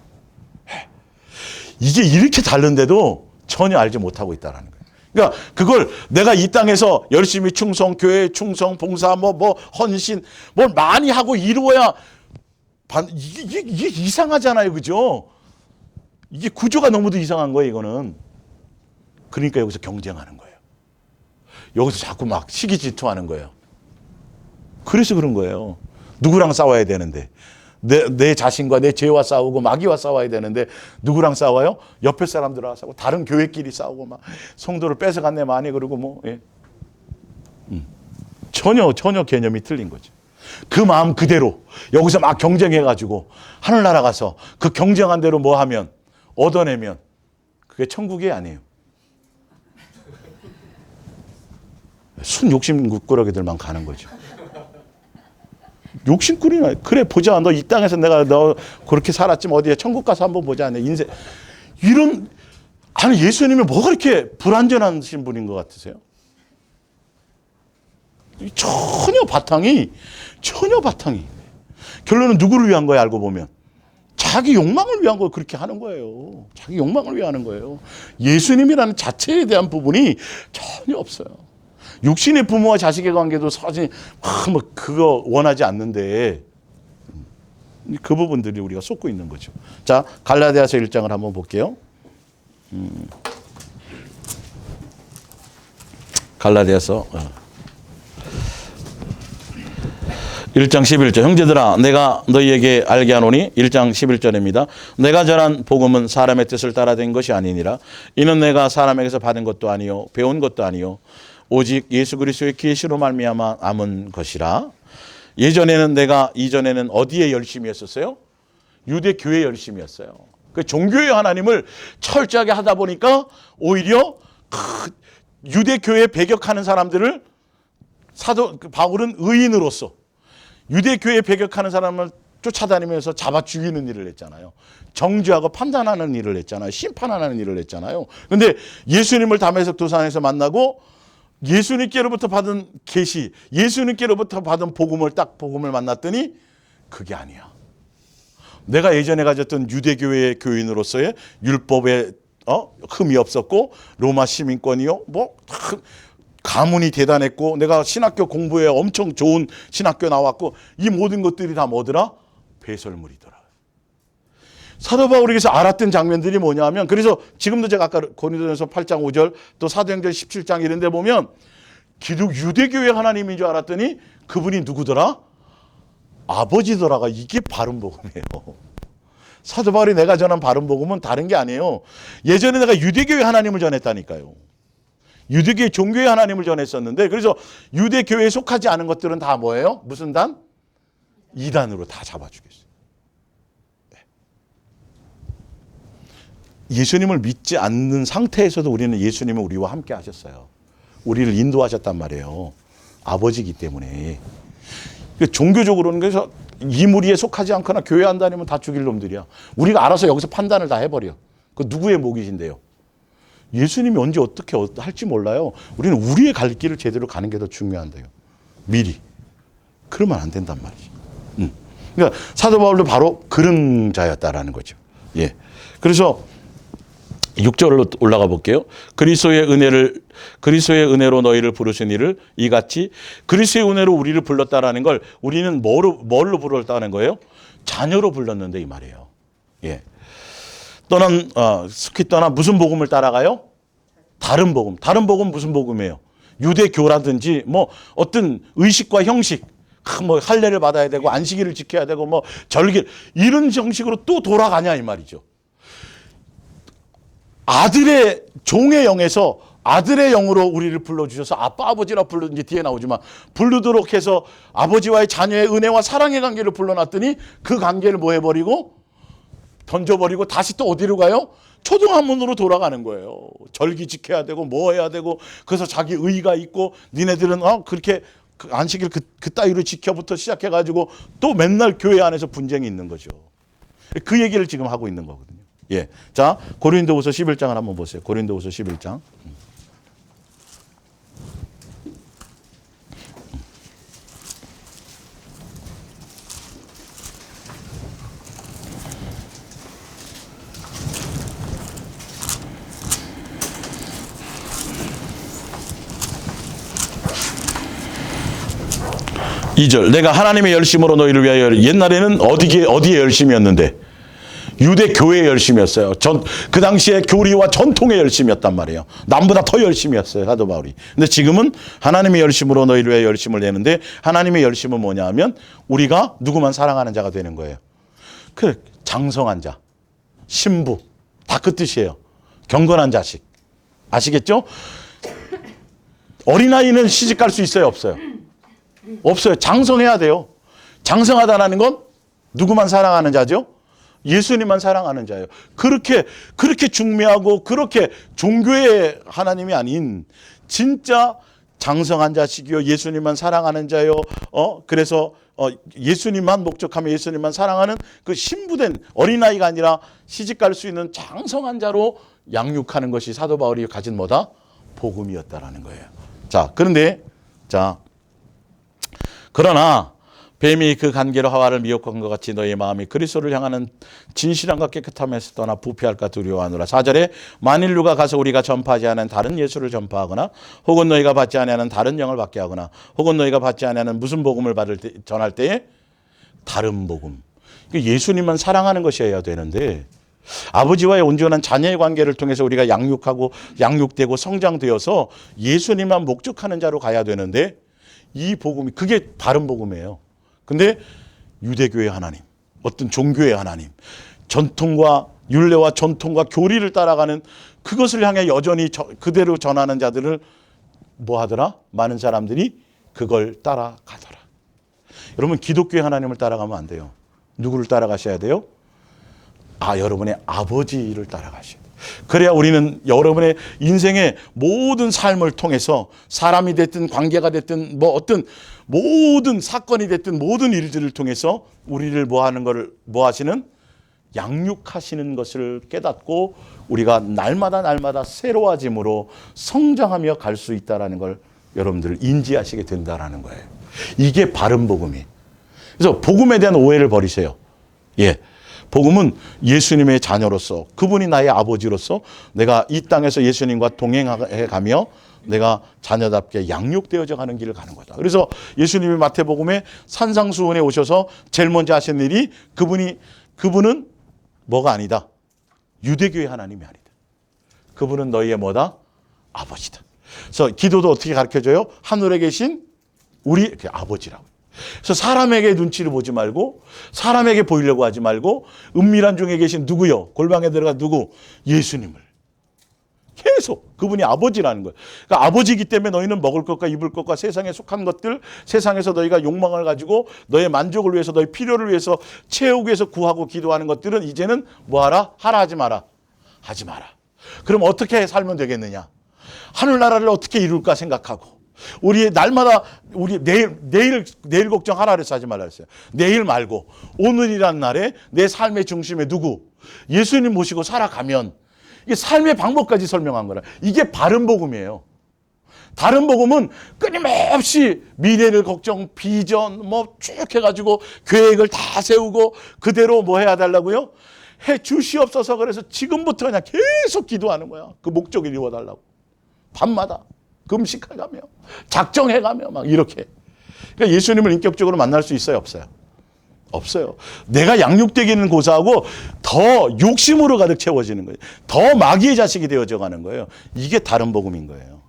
이게 이렇게 다른데도 전혀 알지 못하고 있다는 거예요. 그러니까 그걸 내가 이 땅에서 열심히 충성, 교회 충성, 봉사, 뭐 헌신, 뭘 많이 하고 이루어야 이게 이상하잖아요, 그죠? 이게 구조가 너무도 이상한 거예요, 이거는. 그러니까 여기서 경쟁하는 거예요. 여기서 자꾸 막 시기 질투하는 거예요. 그래서 그런 거예요. 누구랑 싸워야 되는데. 내 자신과 내 죄와 싸우고 마귀와 싸워야 되는데 누구랑 싸워요? 옆에 사람들하고 싸우고 다른 교회끼리 싸우고 막 성도를 뺏어갔네 많이 그러고 뭐. 예. 전혀 개념이 틀린 거죠. 그 마음 그대로 여기서 막 경쟁해가지고 하늘나라 가서 그 경쟁한 대로 뭐 하면 얻어내면 그게 천국이 아니에요. 순 욕심꾸러기들만 가는 거죠. 욕심꾸리나. 그래 보자. 너 이 땅에서 너 그렇게 살았지만 어디에 천국 가서 한번 보자. 내 인생 이런. 아니 예수님이 뭐가 그렇게 불완전하신 분인 것 같으세요? 전혀 바탕이 결론은 누구를 위한 거야? 알고 보면 자기 욕망을 위한 거 그렇게 하는 거예요. 자기 욕망을 위하는 거예요. 예수님이라는 자체에 대한 부분이 전혀 없어요. 육신의 부모와 자식의 관계도 사실 뭐 그거 원하지 않는데 그 부분들이 우리가 쏟고 있는 거죠. 자, 갈라디아서 1장을 한번 볼게요. 갈라디아서 1장 11절. 형제들아 내가 너희에게 알게 하노니 1장 11절입니다. 내가 전한 복음은 사람의 뜻을 따라 된 것이 아니니라. 이는 내가 사람에게서 받은 것도 아니요 배운 것도 아니요 오직 예수 그리스도의 계시로 말미암아 남은 것이라. 이전에는 어디에 열심히 했었어요? 유대 교회에 열심히 했어요. 그 종교의 하나님을 철저하게 하다 보니까 오히려 유대 교회에 배격하는 사람들을 사도 바울은 의인으로서 유대교회 배격하는 사람을 쫓아다니면서 잡아 죽이는 일을 했잖아요. 정죄하고 판단하는 일을 했잖아요. 심판하는 일을 했잖아요. 그런데 예수님을 다메섹 도상에서 만나고 예수님께로부터 받은 계시, 예수님께로부터 받은 복음을 만났더니 그게 아니야. 내가 예전에 가졌던 유대교회의 교인으로서의 율법에 흠이 없었고 로마 시민권이요, 가문이 대단했고 내가 신학교 공부에 엄청 좋은 신학교 나왔고 이 모든 것들이 다 뭐더라? 배설물이더라. 사도 바울에게서 알았던 장면들이 뭐냐면, 그래서 지금도 제가 아까 고린도전서 8장 5절 또 사도행전 17장 이런 데 보면 유대교회 하나님인 줄 알았더니 그분이 누구더라? 아버지더라가. 이게 바른 복음이에요. 사도 바울이 내가 전한 바른 복음은 다른 게 아니에요. 예전에 내가 유대교회 하나님을 전했다니까요. 유대교회 종교의 하나님을 전했었는데, 그래서 유대교회에 속하지 않은 것들은 다 뭐예요? 무슨 단? 이단으로 다 잡아주겠어요. 예수님을 믿지 않는 상태에서도 우리는 예수님은 우리와 함께 하셨어요. 우리를 인도하셨단 말이에요. 아버지이기 때문에. 종교적으로는 그래서 이 무리에 속하지 않거나 교회 안 다니면 다 죽일 놈들이야. 우리가 알아서 여기서 판단을 다 해버려. 그 누구의 목이신데요? 예수님이 언제 어떻게 할지 몰라요. 우리는 우리의 갈 길을 제대로 가는 게 더 중요한데요. 미리. 그러면 안 된단 말이죠. 그러니까 사도 바울도 바로 그런 자였다라는 거죠. 예. 그래서 6절로 올라가 볼게요. 그리스도의 은혜로 너희를 부르신 이를 이같이, 그리스도의 은혜로 우리를 불렀다라는 걸 우리는 뭘로 불렀다는 거예요? 자녀로 불렀는데 이 말이에요. 예. 스키 떠나 무슨 복음을 따라가요? 다른 복음. 다른 복음 무슨 복음이에요? 유대교라든지 어떤 의식과 형식, 할례를 받아야 되고 안식일을 지켜야 되고 절기 이런 형식으로 또 돌아가냐 이 말이죠. 아들의 종의 영에서 아들의 영으로 우리를 불러주셔서 아빠 아버지라 불렀는지 뒤에 나오지만 부르도록 해서 아버지와의 자녀의 은혜와 사랑의 관계를 불러놨더니 그 관계를 뭐 해버리고 던져버리고 다시 또 어디로 가요? 초등학문으로 돌아가는 거예요. 절기 지켜야 되고 뭐 해야 되고, 그래서 자기 의의가 있고 니네들은 그렇게 안식일 그 따위로 지켜부터 시작해가지고 또 맨날 교회 안에서 분쟁이 있는 거죠. 그 얘기를 지금 하고 있는 거거든요. 예. 자, 고린도후서 11장을 한번 보세요. 고린도후서 11장. 2절. 내가 하나님의 열심으로 너희를 위하여. 옛날에는 어디에 열심이었는데? 유대 교회의 열심이었어요. 그 당시에 교리와 전통의 열심이었단 말이에요. 남보다 더 열심이었어요, 사도 바울이. 근데 지금은 하나님의 열심으로 너희를 위하여 열심을 내는데, 하나님의 열심은 뭐냐 하면 우리가 누구만 사랑하는 자가 되는 거예요. 그 장성한 자, 신부, 다 그 뜻이에요. 경건한 자식. 아시겠죠? 어린아이는 시집갈 수 있어요, 없어요? 없어요. 장성해야 돼요. 장성하다라는 건 누구만 사랑하는 자죠? 예수님만 사랑하는 자예요. 그렇게 중매하고 그렇게 종교의 하나님이 아닌 진짜 장성한 자식이요, 예수님만 사랑하는 자요. 그래서 예수님만 목적하며 예수님만 사랑하는 그 신부된 어린아이가 아니라 시집갈 수 있는 장성한 자로 양육하는 것이 사도 바울이 가진 뭐다? 복음이었다라는 거예요. 자, 그러나 뱀이 그 간계로 하와를 미혹한 것 같이 너희 마음이 그리스도를 향하는 진실함과 깨끗함에서 떠나 부패할까 두려워하노라. 4절에 만일 누가 가서 우리가 전파하지 않은 다른 예수를 전파하거나, 혹은 너희가 받지 아니하는 다른 영을 받게 하거나, 혹은 너희가 받지 아니하는 무슨 복음을 전할 때에 다른 복음. 예수님만 사랑하는 것이어야 되는데, 아버지와의 온전한 자녀의 관계를 통해서 우리가 양육되고 성장되어서 예수님만 목적하는 자로 가야 되는데, 이 복음이 그게 바른 복음이에요. 근데 유대교의 하나님, 어떤 종교의 하나님, 전통과 율례와 전통과 교리를 따라가는 그것을 향해 여전히 그대로 전하는 자들을 뭐 하더라? 많은 사람들이 그걸 따라가더라. 여러분, 기독교의 하나님을 따라가면 안 돼요. 누구를 따라가셔야 돼요? 여러분의 아버지를 따라가셔야 돼요. 그래야 우리는 여러분의 인생의 모든 삶을 통해서 사람이 됐든 관계가 됐든 뭐 어떤 모든 사건이 됐든 모든 일들을 통해서 우리를 뭐 하시는? 양육하시는 것을 깨닫고 우리가 날마다 새로워짐으로 성장하며 갈 수 있다는 걸 여러분들 인지하시게 된다는 거예요. 이게 바른 복음이에요. 그래서 복음에 대한 오해를 버리세요. 예. 복음은 예수님의 자녀로서, 그분이 나의 아버지로서 내가 이 땅에서 예수님과 동행해 가며 내가 자녀답게 양육되어져 가는 길을 가는 거다. 그래서 예수님이 마태복음에 산상수훈에 오셔서 제일 먼저 하신 일이 그분은 뭐가 아니다? 유대교의 하나님이 아니다. 그분은 너희의 뭐다? 아버지다. 그래서 기도도 어떻게 가르쳐줘요? 하늘에 계신 우리 아버지라고. 그래서 사람에게 눈치를 보지 말고 사람에게 보이려고 하지 말고 은밀한 중에 계신 누구요? 골방에 들어가 누구? 예수님을. 계속 그분이 아버지라는 거예요. 그러니까 아버지이기 때문에 너희는 먹을 것과 입을 것과 세상에 속한 것들, 세상에서 너희가 욕망을 가지고 너의 만족을 위해서 너의 필요를 위해서 채우기 위해서 구하고 기도하는 것들은 이제는 뭐하라? 하라 하지 마라. 하지 마라. 그럼 어떻게 살면 되겠느냐? 하늘나라를 어떻게 이룰까 생각하고 우리 날마다 우리 내일 걱정하라 그래서 하지 말라 그랬어요. 내일 말고 오늘이란 날에 내 삶의 중심에 누구? 예수님 모시고 살아가면 이게 삶의 방법까지 설명한 거라. 이게 바른 복음이에요. 다른 복음은 끊임없이 미래를 걱정, 비전 뭐 쭉 해가지고 계획을 다 세우고 그대로 뭐 해야 달라고요? 해 주시옵소서. 그래서 지금부터 그냥 계속 기도하는 거야. 그 목적을 이루어달라고. 밤마다 금식해가며 작정해가며 막 이렇게. 그러니까 예수님을 인격적으로 만날 수 있어요? 없어요? 없어요. 내가 양육되기는 고사하고 더 욕심으로 가득 채워지는 거예요. 더 마귀의 자식이 되어져 가는 거예요. 이게 다른 복음인 거예요.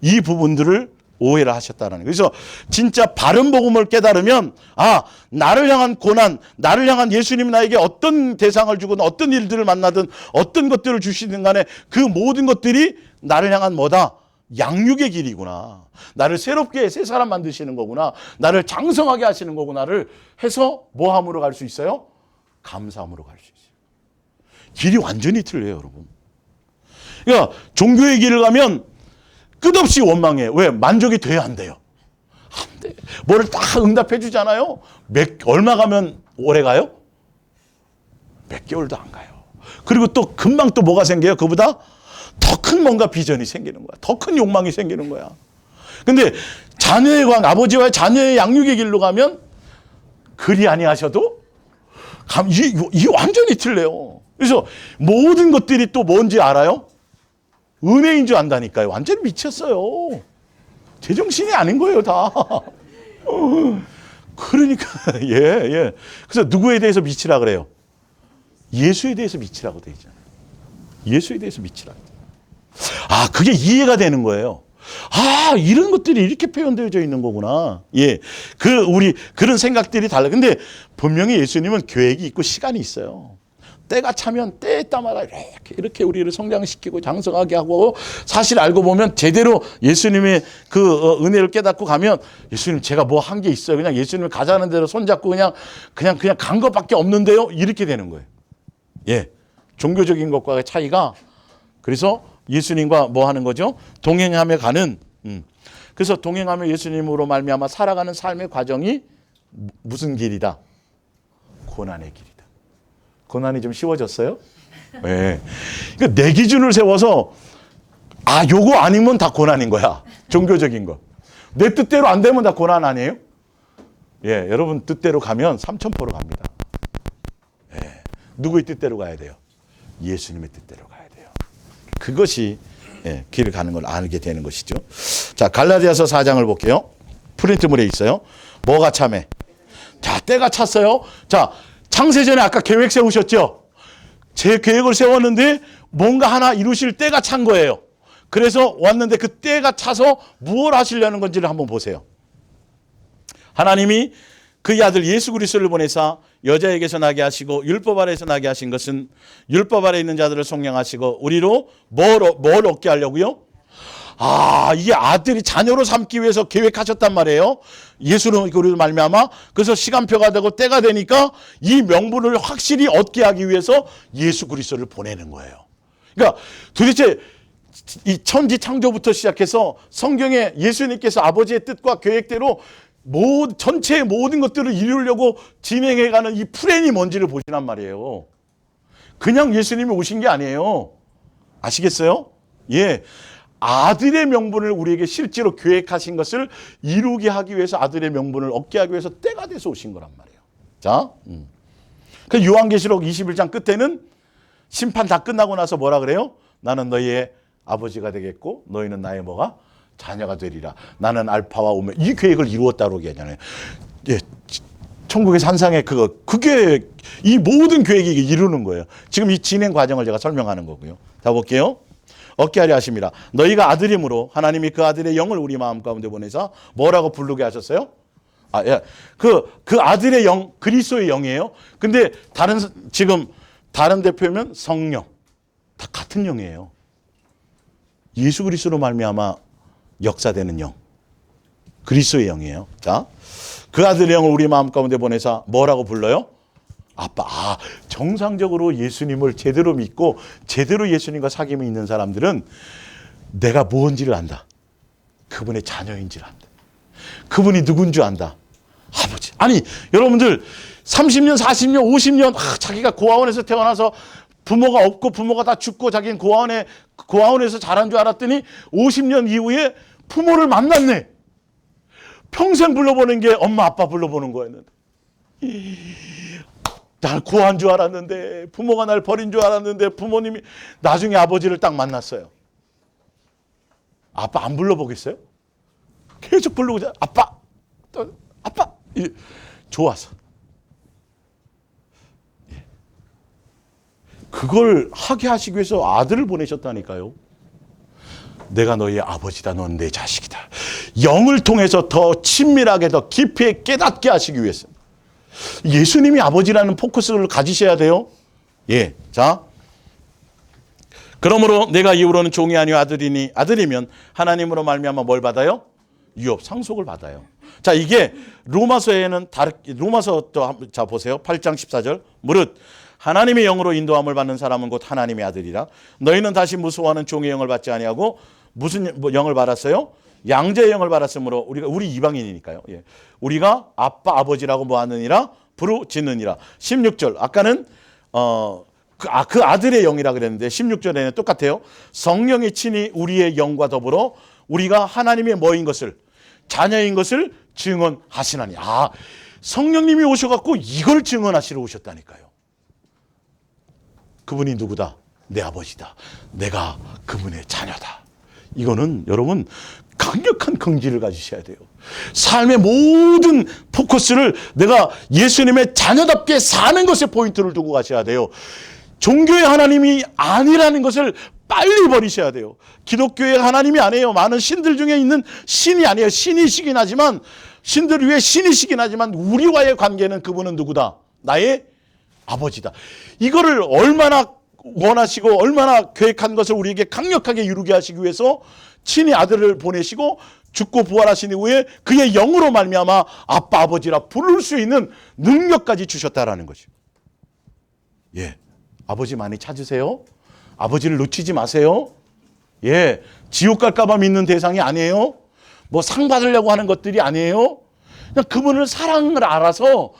이 부분들을 오해를 하셨다는 거예요. 그래서 진짜 바른 복음을 깨달으면 나를 향한 고난, 나를 향한 예수님이 나에게 어떤 대상을 주든 어떤 일들을 만나든 어떤 것들을 주시든 간에 그 모든 것들이 나를 향한 뭐다? 양육의 길이구나. 나를 새롭게 새 사람 만드시는 거구나. 나를 장성하게 하시는 거구나를 해서 뭐함으로 갈 수 있어요? 감사함으로 갈 수 있어요. 길이 완전히 틀려요, 여러분. 그러니까 종교의 길을 가면 끝없이 원망해. 왜? 만족이 돼야 안 돼요. 안 돼. 뭐를 딱 응답해 주잖아요. 얼마 가면 오래 가요? 몇 개월도 안 가요. 그리고 또 금방 또 뭐가 생겨요? 그보다 더 큰 뭔가 비전이 생기는 거야. 더 큰 욕망이 생기는 거야. 근데 자녀의 아버지와 자녀의 양육의 길로 가면 그리 아니하셔도 이 완전히 틀려요. 그래서 모든 것들이 또 뭔지 알아요? 은혜인 줄 안다니까요. 완전히 미쳤어요. 제정신이 아닌 거예요, 다. 그러니까 예. 그래서 누구에 대해서 미치라 그래요? 예수에 대해서 미치라고 돼 있잖아요. 예수에 대해서 미치라. 그게 이해가 되는 거예요. 이런 것들이 이렇게 표현되어져 있는 거구나. 예. 우리 그런 생각들이 달라. 근데 분명히 예수님은 계획이 있고 시간이 있어요. 때가 차면 때에 따마다 이렇게 우리를 성장시키고 장성하게 하고 사실 알고 보면 제대로 예수님의 그 은혜를 깨닫고 가면 예수님 제가 뭐 한 게 있어요. 그냥 예수님 가자는 대로 손잡고 그냥 간 것밖에 없는데요. 이렇게 되는 거예요. 예. 종교적인 것과의 차이가 그래서 예수님과 뭐 하는 거죠? 동행하며 가는. 그래서 동행하며 예수님으로 말미암아 살아가는 삶의 과정이 무슨 길이다? 고난의 길이다. 고난이 좀 쉬워졌어요? 네. 그러니까 내 기준을 세워서 요거 아니면 다 고난인 거야. 종교적인 거. 내 뜻대로 안 되면 다 고난 아니에요? 예, 여러분 뜻대로 가면 삼천포로 갑니다. 예. 누구의 뜻대로 가야 돼요? 예수님의 뜻대로 가야 돼요. 그것이 길을 가는 걸 알게 되는 것이죠. 자, 갈라디아서 4장을 볼게요. 프린트물에 있어요. 뭐가 참해? 자, 때가 찼어요. 자, 창세전에 아까 계획 세우셨죠? 제 계획을 세웠는데 뭔가 하나 이루실 때가 찬 거예요. 그래서 왔는데 그 때가 차서 무엇을 하시려는 건지를 한번 보세요. 하나님이 그의 아들 예수 그리스도를 보내사 여자에게서 나게 하시고 율법 아래에서 나게 하신 것은 율법 아래에 있는 자들을 속량하시고 우리로 뭘 얻게 하려고요? 이게 아들이 자녀로 삼기 위해서 계획하셨단 말이에요. 예수는 그리로 말미암아. 그래서 시간표가 되고 때가 되니까 이 명분을 확실히 얻게 하기 위해서 예수 그리스도를 보내는 거예요. 그러니까 도대체 이 천지 창조부터 시작해서 성경에 예수님께서 아버지의 뜻과 계획대로 전체의 모든 것들을 이루려고 진행해가는 이 플랜이 뭔지를 보시란 말이에요. 그냥 예수님이 오신 게 아니에요. 아시겠어요? 예. 아들의 명분을 우리에게 실제로 계획하신 것을 이루게 하기 위해서 아들의 명분을 얻게 하기 위해서 때가 돼서 오신 거란 말이에요. 자, 그 요한계시록 21장 끝에는 심판 다 끝나고 나서 뭐라 그래요? 나는 너희의 아버지가 되겠고 너희는 나의 뭐가? 자녀가 되리라. 나는 알파와 오메. 이 계획을 이루었다고 얘기하잖아요. 예, 천국의 산상에 그게 이 모든 계획이 이루는 거예요. 지금 이 진행 과정을 제가 설명하는 거고요. 자, 볼게요. 얻게 하려 하심이라. 너희가 아들임으로 하나님이 그 아들의 영을 우리 마음 가운데 보내서 뭐라고 부르게 하셨어요? 예. 그 아들의 영, 그리스도의 영이에요. 근데 지금 다른 데 표현은 성령. 다 같은 영이에요. 예수 그리스도로 말미암아 역사되는 영. 그리스도의 영이에요. 자, 그 아들의 영을 우리 마음 가운데 보내서 뭐라고 불러요? 아빠. 정상적으로 예수님을 제대로 믿고 제대로 예수님과 사귐이 있는 사람들은 내가 뭔지를 안다. 그분의 자녀인지를 안다. 그분이 누군 줄 안다. 아버지. 아니, 여러분들 30년, 40년, 50년 자기가 고아원에서 태어나서 부모가 없고 부모가 다 죽고 자기는 고아원에서 자란 줄 알았더니 50년 이후에 부모를 만났네. 평생 불러보는 게 엄마 아빠 불러보는 거였는데. 날 구한 줄 알았는데 부모가 날 버린 줄 알았는데 부모님이 나중에 아버지를 딱 만났어요. 아빠 안 불러보겠어요? 계속 부르고 아빠 좋아서. 그걸 하게 하시기 위해서 아들을 보내셨다니까요. 내가 너희의 아버지다. 넌 내 자식이다. 영을 통해서 더 친밀하게 더 깊이 깨닫게 하시기 위해서. 예수님이 아버지라는 포커스를 가지셔야 돼요. 예. 자. 그러므로 내가 이후로는 종이 아니요 아들이면 하나님으로 말미암아 뭘 받아요? 유업, 상속을 받아요. 자, 이게 로마서에는 로마서 또 자 보세요. 8장 14절. 무릇 하나님의 영으로 인도함을 받는 사람은 곧 하나님의 아들이라. 너희는 다시 무수와는 종의 영을 받지 아니하고 무슨 영을 받았어요? 양자의 영을 받았으므로 우리 이방인이니까요. 예. 우리가 아빠 아버지라고 뭐하느니라 부르짖느니라. 16절 아까는 그 아들의 영이라 그랬는데 16절에는 똑같아요. 성령이 친히 우리의 영과 더불어 우리가 하나님의 뭐인 것을 자녀인 것을 증언하시나니. 성령님이 오셔갖고 이걸 증언하시러 오셨다니까요. 그분이 누구다? 내 아버지다. 내가 그분의 자녀다. 이거는 여러분 강력한 긍지를 가지셔야 돼요. 삶의 모든 포커스를 내가 예수님의 자녀답게 사는 것에 포인트를 두고 가셔야 돼요. 종교의 하나님이 아니라는 것을 빨리 버리셔야 돼요. 기독교의 하나님이 아니에요. 많은 신들 중에 있는 신이 아니에요. 신이시긴 하지만 신들 위에 신이시긴 하지만 우리와의 관계는 그분은 누구다? 나의 아버지다. 이거를 얼마나 원하시고 얼마나 계획한 것을 우리에게 강력하게 이루게 하시기 위해서 친히 아들을 보내시고 죽고 부활하신 이후에 그의 영으로 말미암아 아빠 아버지라 부를 수 있는 능력까지 주셨다라는 것이죠. 예, 아버지 많이 찾으세요. 아버지를 놓치지 마세요. 예, 지옥 갈까 봐 믿는 대상이 아니에요. 뭐 상 받으려고 하는 것들이 아니에요. 그냥 그분을 사랑을 알아서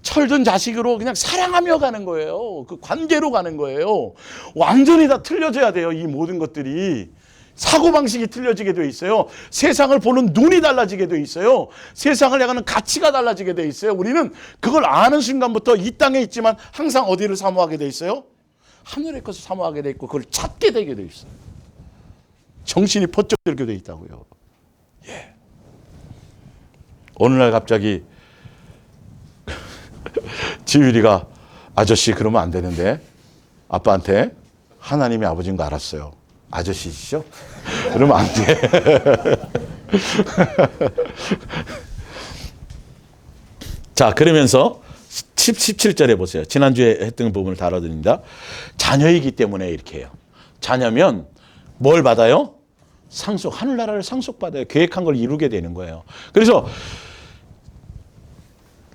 철든 자식으로 그냥 사랑하며 가는 거예요. 그 관계로 가는 거예요. 완전히 다 틀려져야 돼요. 이 모든 것들이. 사고방식이 틀려지게 돼 있어요. 세상을 보는 눈이 달라지게 돼 있어요. 세상을 향하는 가치가 달라지게 돼 있어요. 우리는 그걸 아는 순간부터 이 땅에 있지만 항상 어디를 사모하게 돼 있어요? 하늘의 것을 사모하게 돼 있고 그걸 찾게 되게 돼 있어요. 정신이 번쩍 들게 돼 있다고요. 예. 어느 날 갑자기 지율이가 아저씨 그러면 안 되는데 아빠한테 하나님이 아버지인 거 알았어요. 아저씨시죠? 그러면 안 돼. 자, 그러면서 17절에 보세요. 지난주에 했던 부분을 다뤄드립니다. 자녀이기 때문에 이렇게 해요. 자녀면 뭘 받아요? 상속, 하늘나라를 상속받아요. 계획한 걸 이루게 되는 거예요. 그래서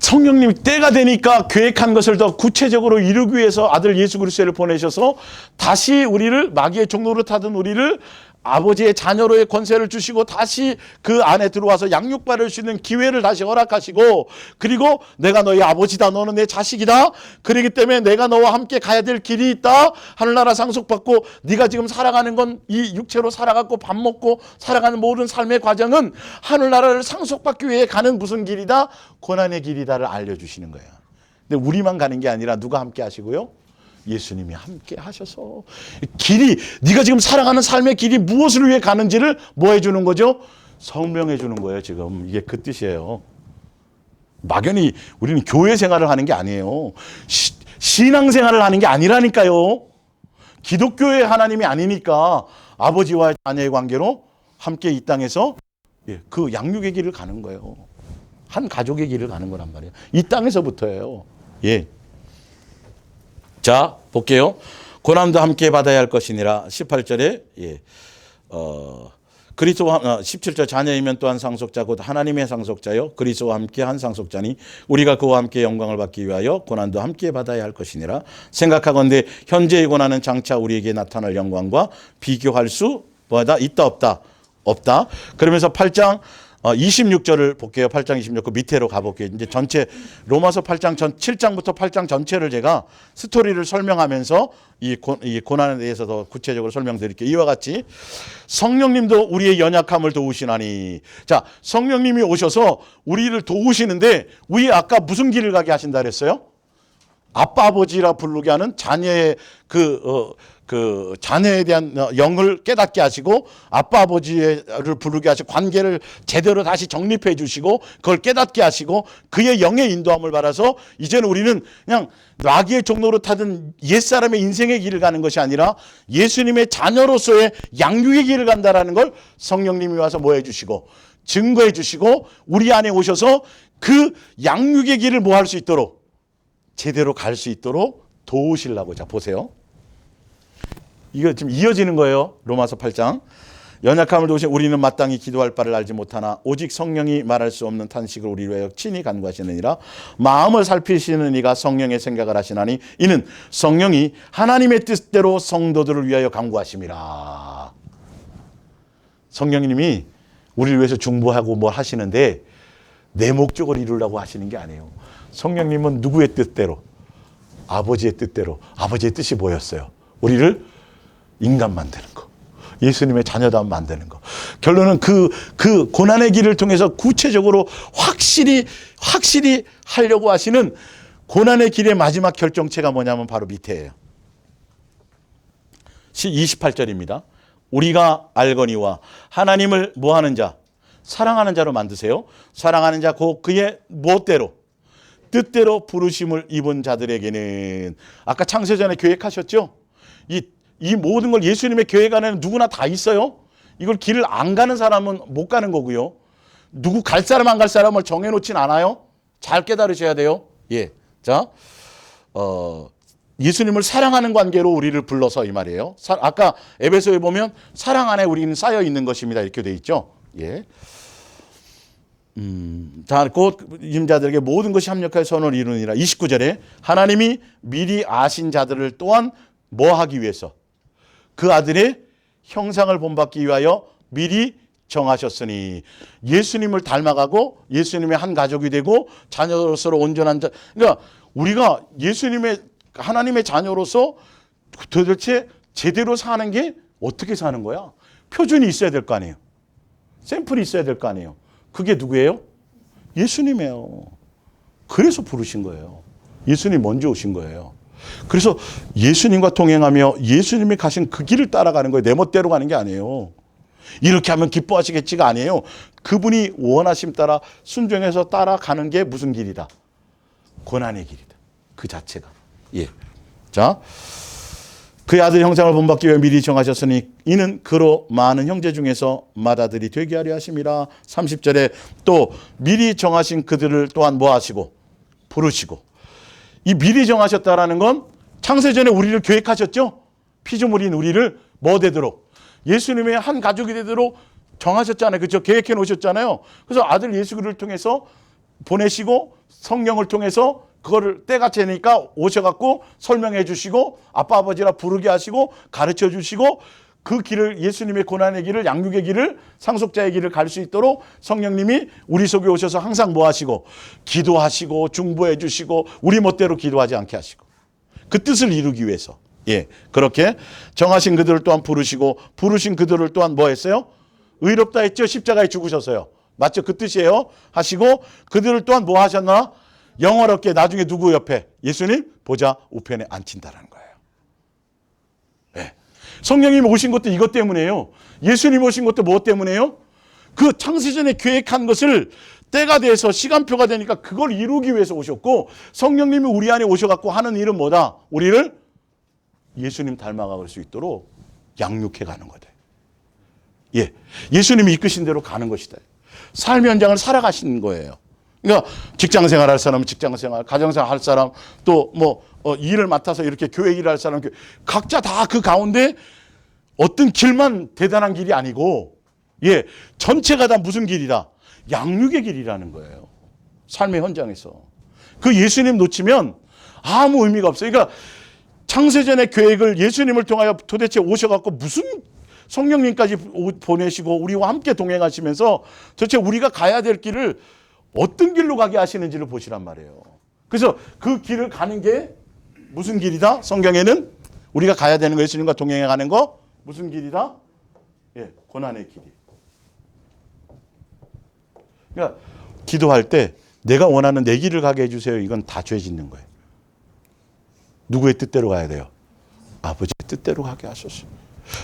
성령님 때가 되니까 계획한 것을 더 구체적으로 이루기 위해서 아들 예수 그리스도를 보내셔서 다시 우리를 마귀의 종로로 타던 우리를 아버지의 자녀로의 권세를 주시고 다시 그 안에 들어와서 양육받을 수 있는 기회를 다시 허락하시고, 그리고 내가 너희 아버지다, 너는 내 자식이다, 그렇기 때문에 내가 너와 함께 가야 될 길이 있다, 하늘나라 상속받고 네가 지금 살아가는 건 이 육체로 살아가고 밥 먹고 살아가는 모든 삶의 과정은 하늘나라를 상속받기 위해 가는 무슨 길이다? 고난의 길이다를 알려주시는 거예요. 근데 우리만 가는 게 아니라 누가 함께 하시고요? 예수님이 함께 하셔서 길이, 네가 지금 살아가는 삶의 길이 무엇을 위해 가는지를 뭐 해주는 거죠? 설명해 주는 거예요. 지금 이게 그 뜻이에요. 막연히 우리는 교회 생활을 하는 게 아니에요. 신앙생활을 하는 게 아니라니까요. 기독교의 하나님이 아니니까 아버지와 자녀의 관계로 함께 이 땅에서 그 양육의 길을 가는 거예요. 한 가족의 길을 가는 거란 말이에요. 이 땅에서부터예요. 예. 자, 볼게요. 고난도 함께 받아야 할 것이니라. 18절에 그리스도와 17절 자녀이면 또한 상속자 곧 하나님의 상속자요 그리스도와 함께 한 상속자니 우리가 그와 함께 영광을 받기 위하여 고난도 함께 받아야 할 것이니라. 생각하건대 현재의 고난은 장차 우리에게 나타날 영광과 비교할 수 뭐다? 있다 없다? 없다. 그러면서 8장 26절을 볼게요. 8장 26절 그 밑으로 가볼게요. 이제 전체 로마서 8장 7장부터 8장 전체를 제가 스토리를 설명하면서 이 고난에 대해서 더 구체적으로 설명드릴게요. 이와 같이 성령님도 우리의 연약함을 도우시나니. 자, 성령님이 오셔서 우리를 도우시는데 우리 아까 무슨 길을 가게 하신다 그랬어요? 아빠 아버지라 부르게 하는 자녀의 그 자녀에 대한 영을 깨닫게 하시고 아빠 아버지를 부르게 하시고 관계를 제대로 다시 정립해 주시고 그걸 깨닫게 하시고 그의 영의 인도함을 받아서 이제는 우리는 그냥 마귀의 종로로 타던 옛사람의 인생의 길을 가는 것이 아니라 예수님의 자녀로서의 양육의 길을 간다라는 걸 성령님이 와서 뭐 해주시고 증거해 주시고 우리 안에 오셔서 그 양육의 길을 뭐 할 수 있도록 제대로 갈 수 있도록 도우시려고. 자, 보세요. 이거 지금 이어지는 거예요. 로마서 8장. 연약함을 도우신 우리는 마땅히 기도할 바를 알지 못하나 오직 성령이 말할 수 없는 탄식을 우리로 하여 친히 간구하시느니라. 마음을 살피시는 이가 성령의 생각을 하시나니 이는 성령이 하나님의 뜻대로 성도들을 위하여 간구하심이라. 성령님이 우리를 위해서 중보하고 뭘 하시는데 내 목적을 이루려고 하시는 게 아니에요. 성령님은 누구의 뜻대로? 아버지의 뜻대로. 아버지의 뜻이 뭐였어요? 우리를 인간 만드는 거. 예수님의 자녀답 만드는 거. 결론은 그 고난의 길을 통해서 구체적으로 확실히 하려고 하시는 고난의 길의 마지막 결정체가 뭐냐면 바로 밑에예요. 28절입니다. 우리가 알거니와 하나님을 뭐하는 자? 사랑하는 자로 만드세요. 사랑하는 자 곧 그의 무엇대로? 뜻대로 부르심을 입은 자들에게는. 아까 창세전에 계획하셨죠? 이 모든 걸 예수님의 계획 안에는 누구나 다 있어요. 이걸 길을 안 가는 사람은 못 가는 거고요. 누구 갈 사람 안 갈 사람을 정해놓진 않아요. 잘 깨달으셔야 돼요. 예. 자, 예수님을 사랑하는 관계로 우리를 불러서 이 말이에요. 아까 에베소에 보면 사랑 안에 우리는 쌓여 있는 것입니다. 이렇게 돼 있죠. 예. 자, 곧 임자들에게 모든 것이 합력하여 선을 이루니라. 29절에 하나님이 미리 아신 자들을 또한 뭐 하기 위해서? 그 아들의 형상을 본받기 위하여 미리 정하셨으니. 예수님을 닮아가고 예수님의 한 가족이 되고 자녀로서 온전한 자. 그러니까 우리가 예수님의 하나님의 자녀로서 도대체 제대로 사는 게 어떻게 사는 거야? 표준이 있어야 될 거 아니에요. 샘플이 있어야 될 거 아니에요. 그게 누구예요? 예수님이에요. 그래서 부르신 거예요. 예수님 먼저 오신 거예요. 그래서 예수님과 동행하며 예수님이 가신 그 길을 따라가는 거예요. 내 멋대로 가는 게 아니에요. 이렇게 하면 기뻐하시겠지가 아니에요. 그분이 원하심 따라 순종해서 따라가는 게 무슨 길이다? 고난의 길이다. 그 자체가. 예. 자, 그의 아들 형상을 본받기 위해 미리 정하셨으니 이는 그로 많은 형제 중에서 맏아들이 되게 하려 하심이라. 30절에 또 미리 정하신 그들을 또한 뭐 하시고? 부르시고. 이 미리 정하셨다라는 건 창세전에 우리를 계획하셨죠? 피조물인 우리를 뭐 되도록? 예수님의 한 가족이 되도록 정하셨잖아요. 그렇죠? 계획해 놓으셨잖아요. 그래서 아들 예수 그리스도를 통해서 보내시고 성령을 통해서 그거를 때가 되니까 오셔갖고 설명해 주시고 아빠 아버지라 부르게 하시고 가르쳐 주시고 그 길을 예수님의 고난의 길을 양육의 길을 상속자의 길을 갈 수 있도록 성령님이 우리 속에 오셔서 항상 뭐 하시고 기도하시고 중보해 주시고 우리 멋대로 기도하지 않게 하시고 그 뜻을 이루기 위해서 그렇게 정하신 그들을 또한 부르시고 부르신 그들을 또한 뭐 했어요? 의롭다 했죠. 십자가에 죽으셔서요. 맞죠? 그 뜻이에요. 하시고 그들을 또한 뭐 하셨나? 영원롭게 나중에 누구 옆에? 예수님 보좌 우편에 앉힌다라는 거예요. 성령님 오신 것도 이것 때문에요. 예수님 오신 것도 뭐 때문에요? 그 창세전에 계획한 것을 때가 돼서 시간표가 되니까 그걸 이루기 위해서 오셨고 성령님이 우리 안에 오셔갖고 하는 일은 뭐다? 우리를 예수님 닮아갈 수 있도록 양육해 가는 거다. 예수님이 이끄신 대로 가는 것이다. 삶의 현장을 살아가시는 거예요. 그러니까 직장생활 할 사람은 직장생활, 가정생활 할 사람, 또 뭐 일을 맡아서 이렇게 교회 일을 할 사람, 각자 다 그 가운데 어떤 길만 대단한 길이 아니고, 전체가 다 무슨 길이다? 양육의 길이라는 거예요. 삶의 현장에서. 그 예수님 놓치면 아무 의미가 없어요. 그러니까 창세전의 계획을 예수님을 통하여 도대체 오셔갖고 무슨 성령님까지 보내시고 우리와 함께 동행하시면서 도대체 우리가 가야 될 길을 어떤 길로 가게 하시는지를 보시란 말이에요. 그래서 그 길을 가는 게 무슨 길이다? 성경에는 우리가 가야 되는 거, 예수님과 동행해 가는 거 무슨 길이다? 고난의 길이. 그러니까 기도할 때 내가 원하는 내 길을 가게 해주세요. 이건 다 죄 짓는 거예요. 누구의 뜻대로 가야 돼요? 아버지의 뜻대로 가게 하소서.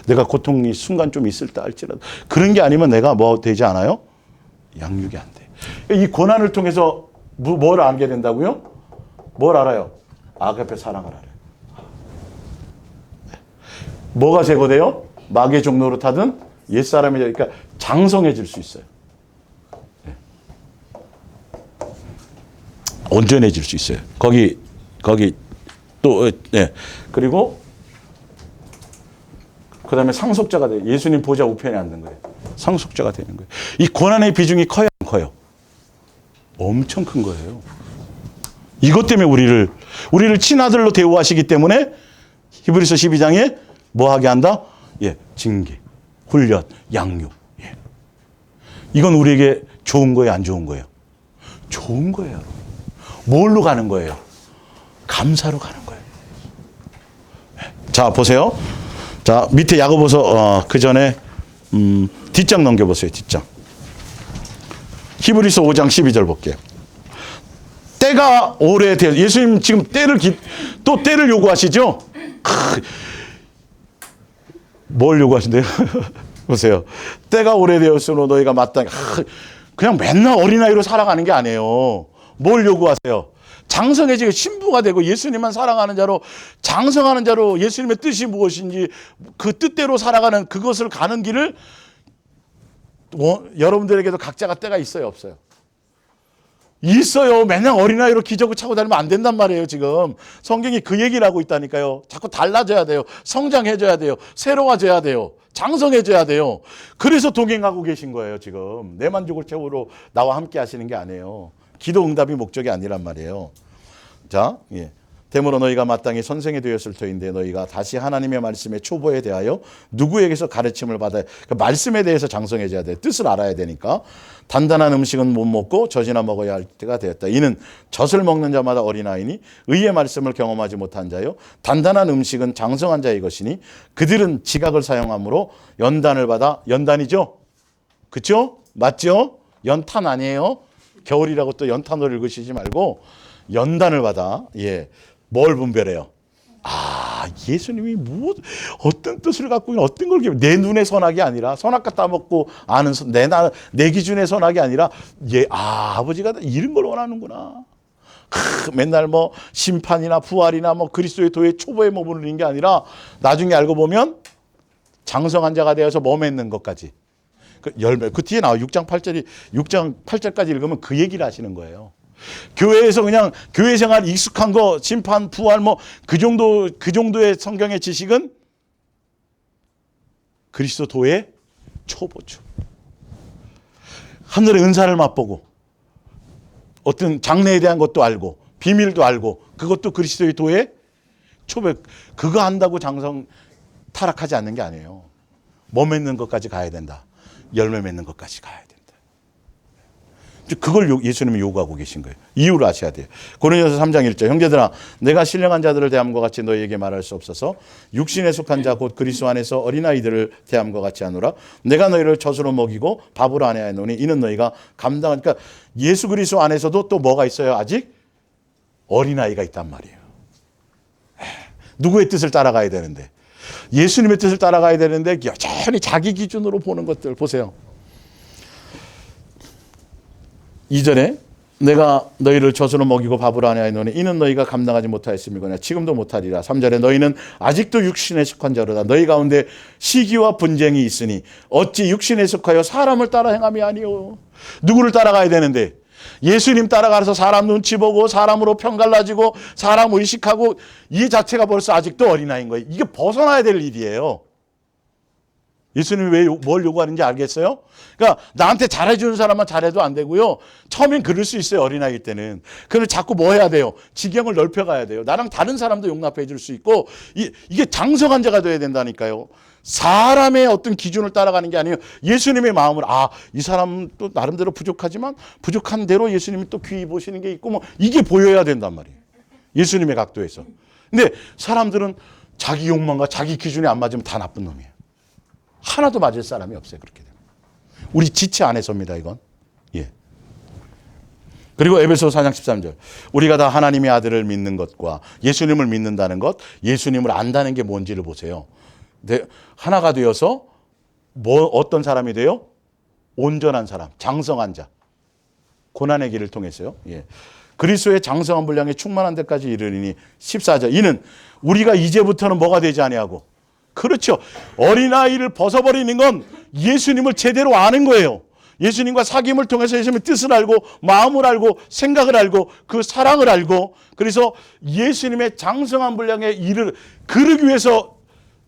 내가 고통이 순간 좀 있을 때 할지라도 그런 게 아니면 내가 뭐 되지 않아요? 양육이 안 돼. 이 고난을 통해서 뭘 알게 된다고요? 뭘 알아요? 아가페 사랑을 알아요. 뭐가 제거돼요? 마귀의 종로로 타든 옛사람이 되니까 장성해질 수 있어요. 온전해질 수 있어요. 거기 또 그리고 그 다음에 상속자가 돼요. 예수님 보좌 우편에 앉는 거예요. 상속자가 되는 거예요. 이 고난의 비중이 커요, 안 커요? 엄청 큰 거예요. 이것 때문에 우리를 친아들로 대우하시기 때문에 히브리서 12장에 뭐 하게 한다? 징계, 훈련, 양육. 이건 우리에게 좋은 거예요, 안 좋은 거예요? 좋은 거예요. 뭘로 가는 거예요? 감사로 가는 거예요. 자, 보세요. 자, 밑에 야고보서 그 전에 뒷장 넘겨보세요. 뒷장. 히브리서 5장 12절 볼게요. 때가 오래되어 예수님 지금 또 때를 요구하시죠? 뭘 요구하신대요? 보세요. 때가 오래되었으므로 너희가 마땅히 그냥 맨날 어린아이로 살아가는 게 아니에요. 뭘 요구하세요? 장성해지고 신부가 되고 예수님만 사랑하는 자로 장성하는 자로 예수님의 뜻이 무엇인지 그 뜻대로 살아가는 그것을 가는 길을 여러분들에게도 각자가 때가 있어요, 없어요? 있어요. 맨날 어린아이로 기저귀 차고 다니면 안 된단 말이에요. 지금 성경이 그 얘기를 하고 있다니까요. 자꾸 달라져야 돼요. 성장해져야 돼요. 새로워져야 돼요. 장성해져야 돼요. 그래서 동행하고 계신 거예요. 지금 내 만족을 채우러 나와 함께 하시는 게 아니에요. 기도 응답이 목적이 아니란 말이에요. 자, 되므로 너희가 마땅히 선생이 되었을 터인데 너희가 다시 하나님의 말씀의 초보에 대하여 누구에게서 가르침을 받아야 그 말씀에 대해서 장성해져야 돼. 뜻을 알아야 되니까. 단단한 음식은 못 먹고 젖이나 먹어야 할 때가 되었다. 이는 젖을 먹는 자마다 어린아이니 의의 말씀을 경험하지 못한 자요. 단단한 음식은 장성한 자의 것이니 그들은 지각을 사용함으로 연단을 받아. 연단이죠? 그렇죠? 맞죠? 연탄 아니에요? 겨울이라고 또 연탄을 읽으시지 말고 연단을 받아. 뭘 분별해요? 예수님이 어떤 뜻을 갖고 있는 어떤 걸 내 눈의 선악이 아니라 선악과 따먹고 아는 내 기준의 선악이 아니라 아버지가 이런 걸 원하는구나. 맨날 뭐 심판이나 부활이나 뭐 그리스도의 도의 초보에 머무르는 게 아니라 나중에 알고 보면 장성한 자가 되어서 뭐 맺는 것까지. 그 열매. 그 뒤에 나와 6장 8절까지 읽으면 그 얘기를 하시는 거예요. 교회에서 그냥 교회 생활 익숙한 거 심판 부활 뭐 그 정도의 성경의 지식은 그리스도의 초보죠. 하늘의 은사를 맛보고 어떤 장래에 대한 것도 알고 비밀도 알고 그것도 그리스도의 도의 초백. 그거 한다고 장성 타락하지 않는 게 아니에요. 뭐 맺는 것까지 가야 된다. 열매 맺는 것까지 가야 된다. 그걸 예수님이 요구하고 계신 거예요. 이유를 아셔야 돼요. 고린도서 3장 1절 형제들아 내가 신령한 자들을 대함과 같이 너희에게 말할 수 없어서 육신에 속한 자 곧 그리스도 안에서 어린아이들을 대함과 같이 하노라. 내가 너희를 젖으로 먹이고 밥으로 안해하노니 이는 너희가 감당하니까 그러니까 예수 그리스도 안에서도 또 뭐가 있어요? 아직 어린아이가 있단 말이에요. 누구의 뜻을 따라가야 되는데 예수님의 뜻을 따라가야 되는데 여전히 자기 기준으로 보는 것들 보세요. 2절에 내가 너희를 젖으로 먹이고 밥으로 안해하노니 이는 너희가 감당하지 못하였음이거나 지금도 못하리라. 3절에 너희는 아직도 육신에 속한 자로다. 너희 가운데 시기와 분쟁이 있으니 어찌 육신에 속하여 사람을 따라 행함이 아니오. 누구를 따라가야 되는데 예수님 따라가서 사람 눈치 보고 사람으로 편갈라지고 사람 의식하고 이 자체가 벌써 아직도 어린아이인 거예요. 이게 벗어나야 될 일이에요. 예수님이 왜 뭘 요구하는지 알겠어요? 그러니까 나한테 잘해주는 사람만 잘해도 안 되고요. 처음엔 그럴 수 있어요. 어린아이일 때는. 그래서 자꾸 뭐 해야 돼요? 지경을 넓혀가야 돼요. 나랑 다른 사람도 용납해 줄 수 있고 이게 장성한 자가 돼야 된다니까요. 사람의 어떤 기준을 따라가는 게 아니에요. 예수님의 마음을 이 사람 또 나름대로 부족하지만 부족한 대로 예수님이 또 귀히 보시는 게 있고 뭐 이게 보여야 된단 말이에요. 예수님의 각도에서. 근데 사람들은 자기 욕망과 자기 기준에 안 맞으면 다 나쁜 놈이에요. 하나도 맞을 사람이 없어요. 그렇게 되면. 우리 지체 안에서입니다. 이건. 예. 그리고 에베소 4장 13절. 우리가 다 하나님의 아들을 믿는 것과 예수님을 믿는다는 것, 예수님을 안다는 게 뭔지를 보세요. 하나가 되어서 어떤 사람이 돼요? 온전한 사람, 장성한 자. 고난의 길을 통해서요. 예. 그리스도의 장성한 분량에 충만한 데까지 이르리니 14절. 이는 우리가 이제부터는 뭐가 되지 아니하고 그렇죠. 어린아이를 벗어버리는 건 예수님을 제대로 아는 거예요. 예수님과 사귐을 통해서 예수님의 뜻을 알고 마음을 알고 생각을 알고 그 사랑을 알고 그래서 예수님의 장성한 분량에 그러기 위해서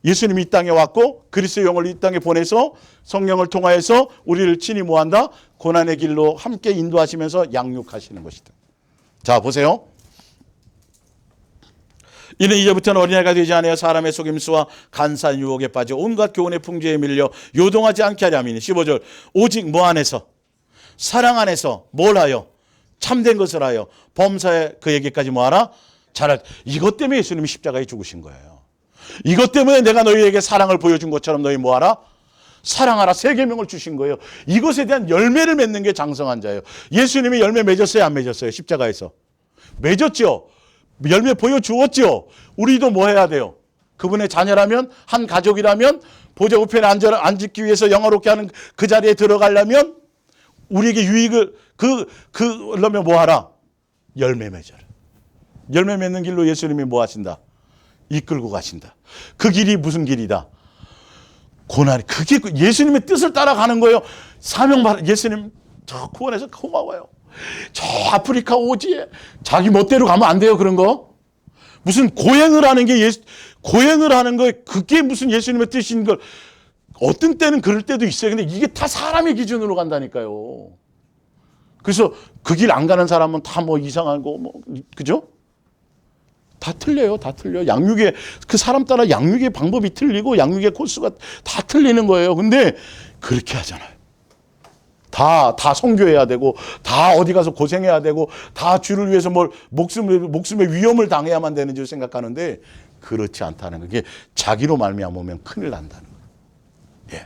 예수님이 이 땅에 왔고 그리스도의 영을 이 땅에 보내서 성령을 통하여서 우리를 친히 뭐한다? 고난의 길로 함께 인도하시면서 양육하시는 것이다. 자 보세요. 이는 이제부터는 어린아이가 되지 아니하여 사람의 속임수와 간사한 유혹에 빠져 온갖 교훈의 풍조에 밀려 요동하지 않게 하려 함이니 15절 오직 뭐 안에서 사랑 안에서 뭘 하여 참된 것을 하여 범사에 그에게까지 뭐하라 잘할 이것 때문에 예수님이 십자가에 죽으신 거예요. 이것 때문에 내가 너희에게 사랑을 보여준 것처럼 너희 뭐하라 사랑하라 세 계명을 주신 거예요. 이것에 대한 열매를 맺는 게 장성한 자예요. 예수님이 열매 맺었어요 안 맺었어요? 십자가에서 맺었죠. 열매 보여주었죠. 우리도 뭐 해야 돼요? 그분의 자녀라면 한 가족이라면 보좌 우편에 앉기 위해서 영화롭게 하는 그 자리에 들어가려면 우리에게 유익을 그러면 뭐 하라? 열매 맺어라. 열매 맺는 길로 예수님이 뭐 하신다? 이끌고 가신다. 그 길이 무슨 길이다? 고난이 그게 예수님의 뜻을 따라가는 거예요. 예수님 저 구원해서 고마워요. 저 아프리카 오지에 자기 멋대로 가면 안 돼요. 그런 거 무슨 고행을 하는 게 고행을 하는 거에 그게 무슨 예수님의 뜻인 걸 어떤 때는 그럴 때도 있어요. 근데 이게 다 사람의 기준으로 간다니까요. 그래서 그 길 안 가는 사람은 다 뭐 이상한 거 뭐 그죠? 다 틀려요. 다 틀려. 양육의 그 사람 따라 양육의 방법이 틀리고 양육의 코스가 다 틀리는 거예요. 근데 그렇게 하잖아요. 다 선교해야 되고 다 어디 가서 고생해야 되고 다 주를 위해서 목숨의 위험을 당해야만 되는 줄 생각하는데 그렇지 않다는 거예요. 이게 자기로 말미암으면 큰일 난다는 거예요. 예.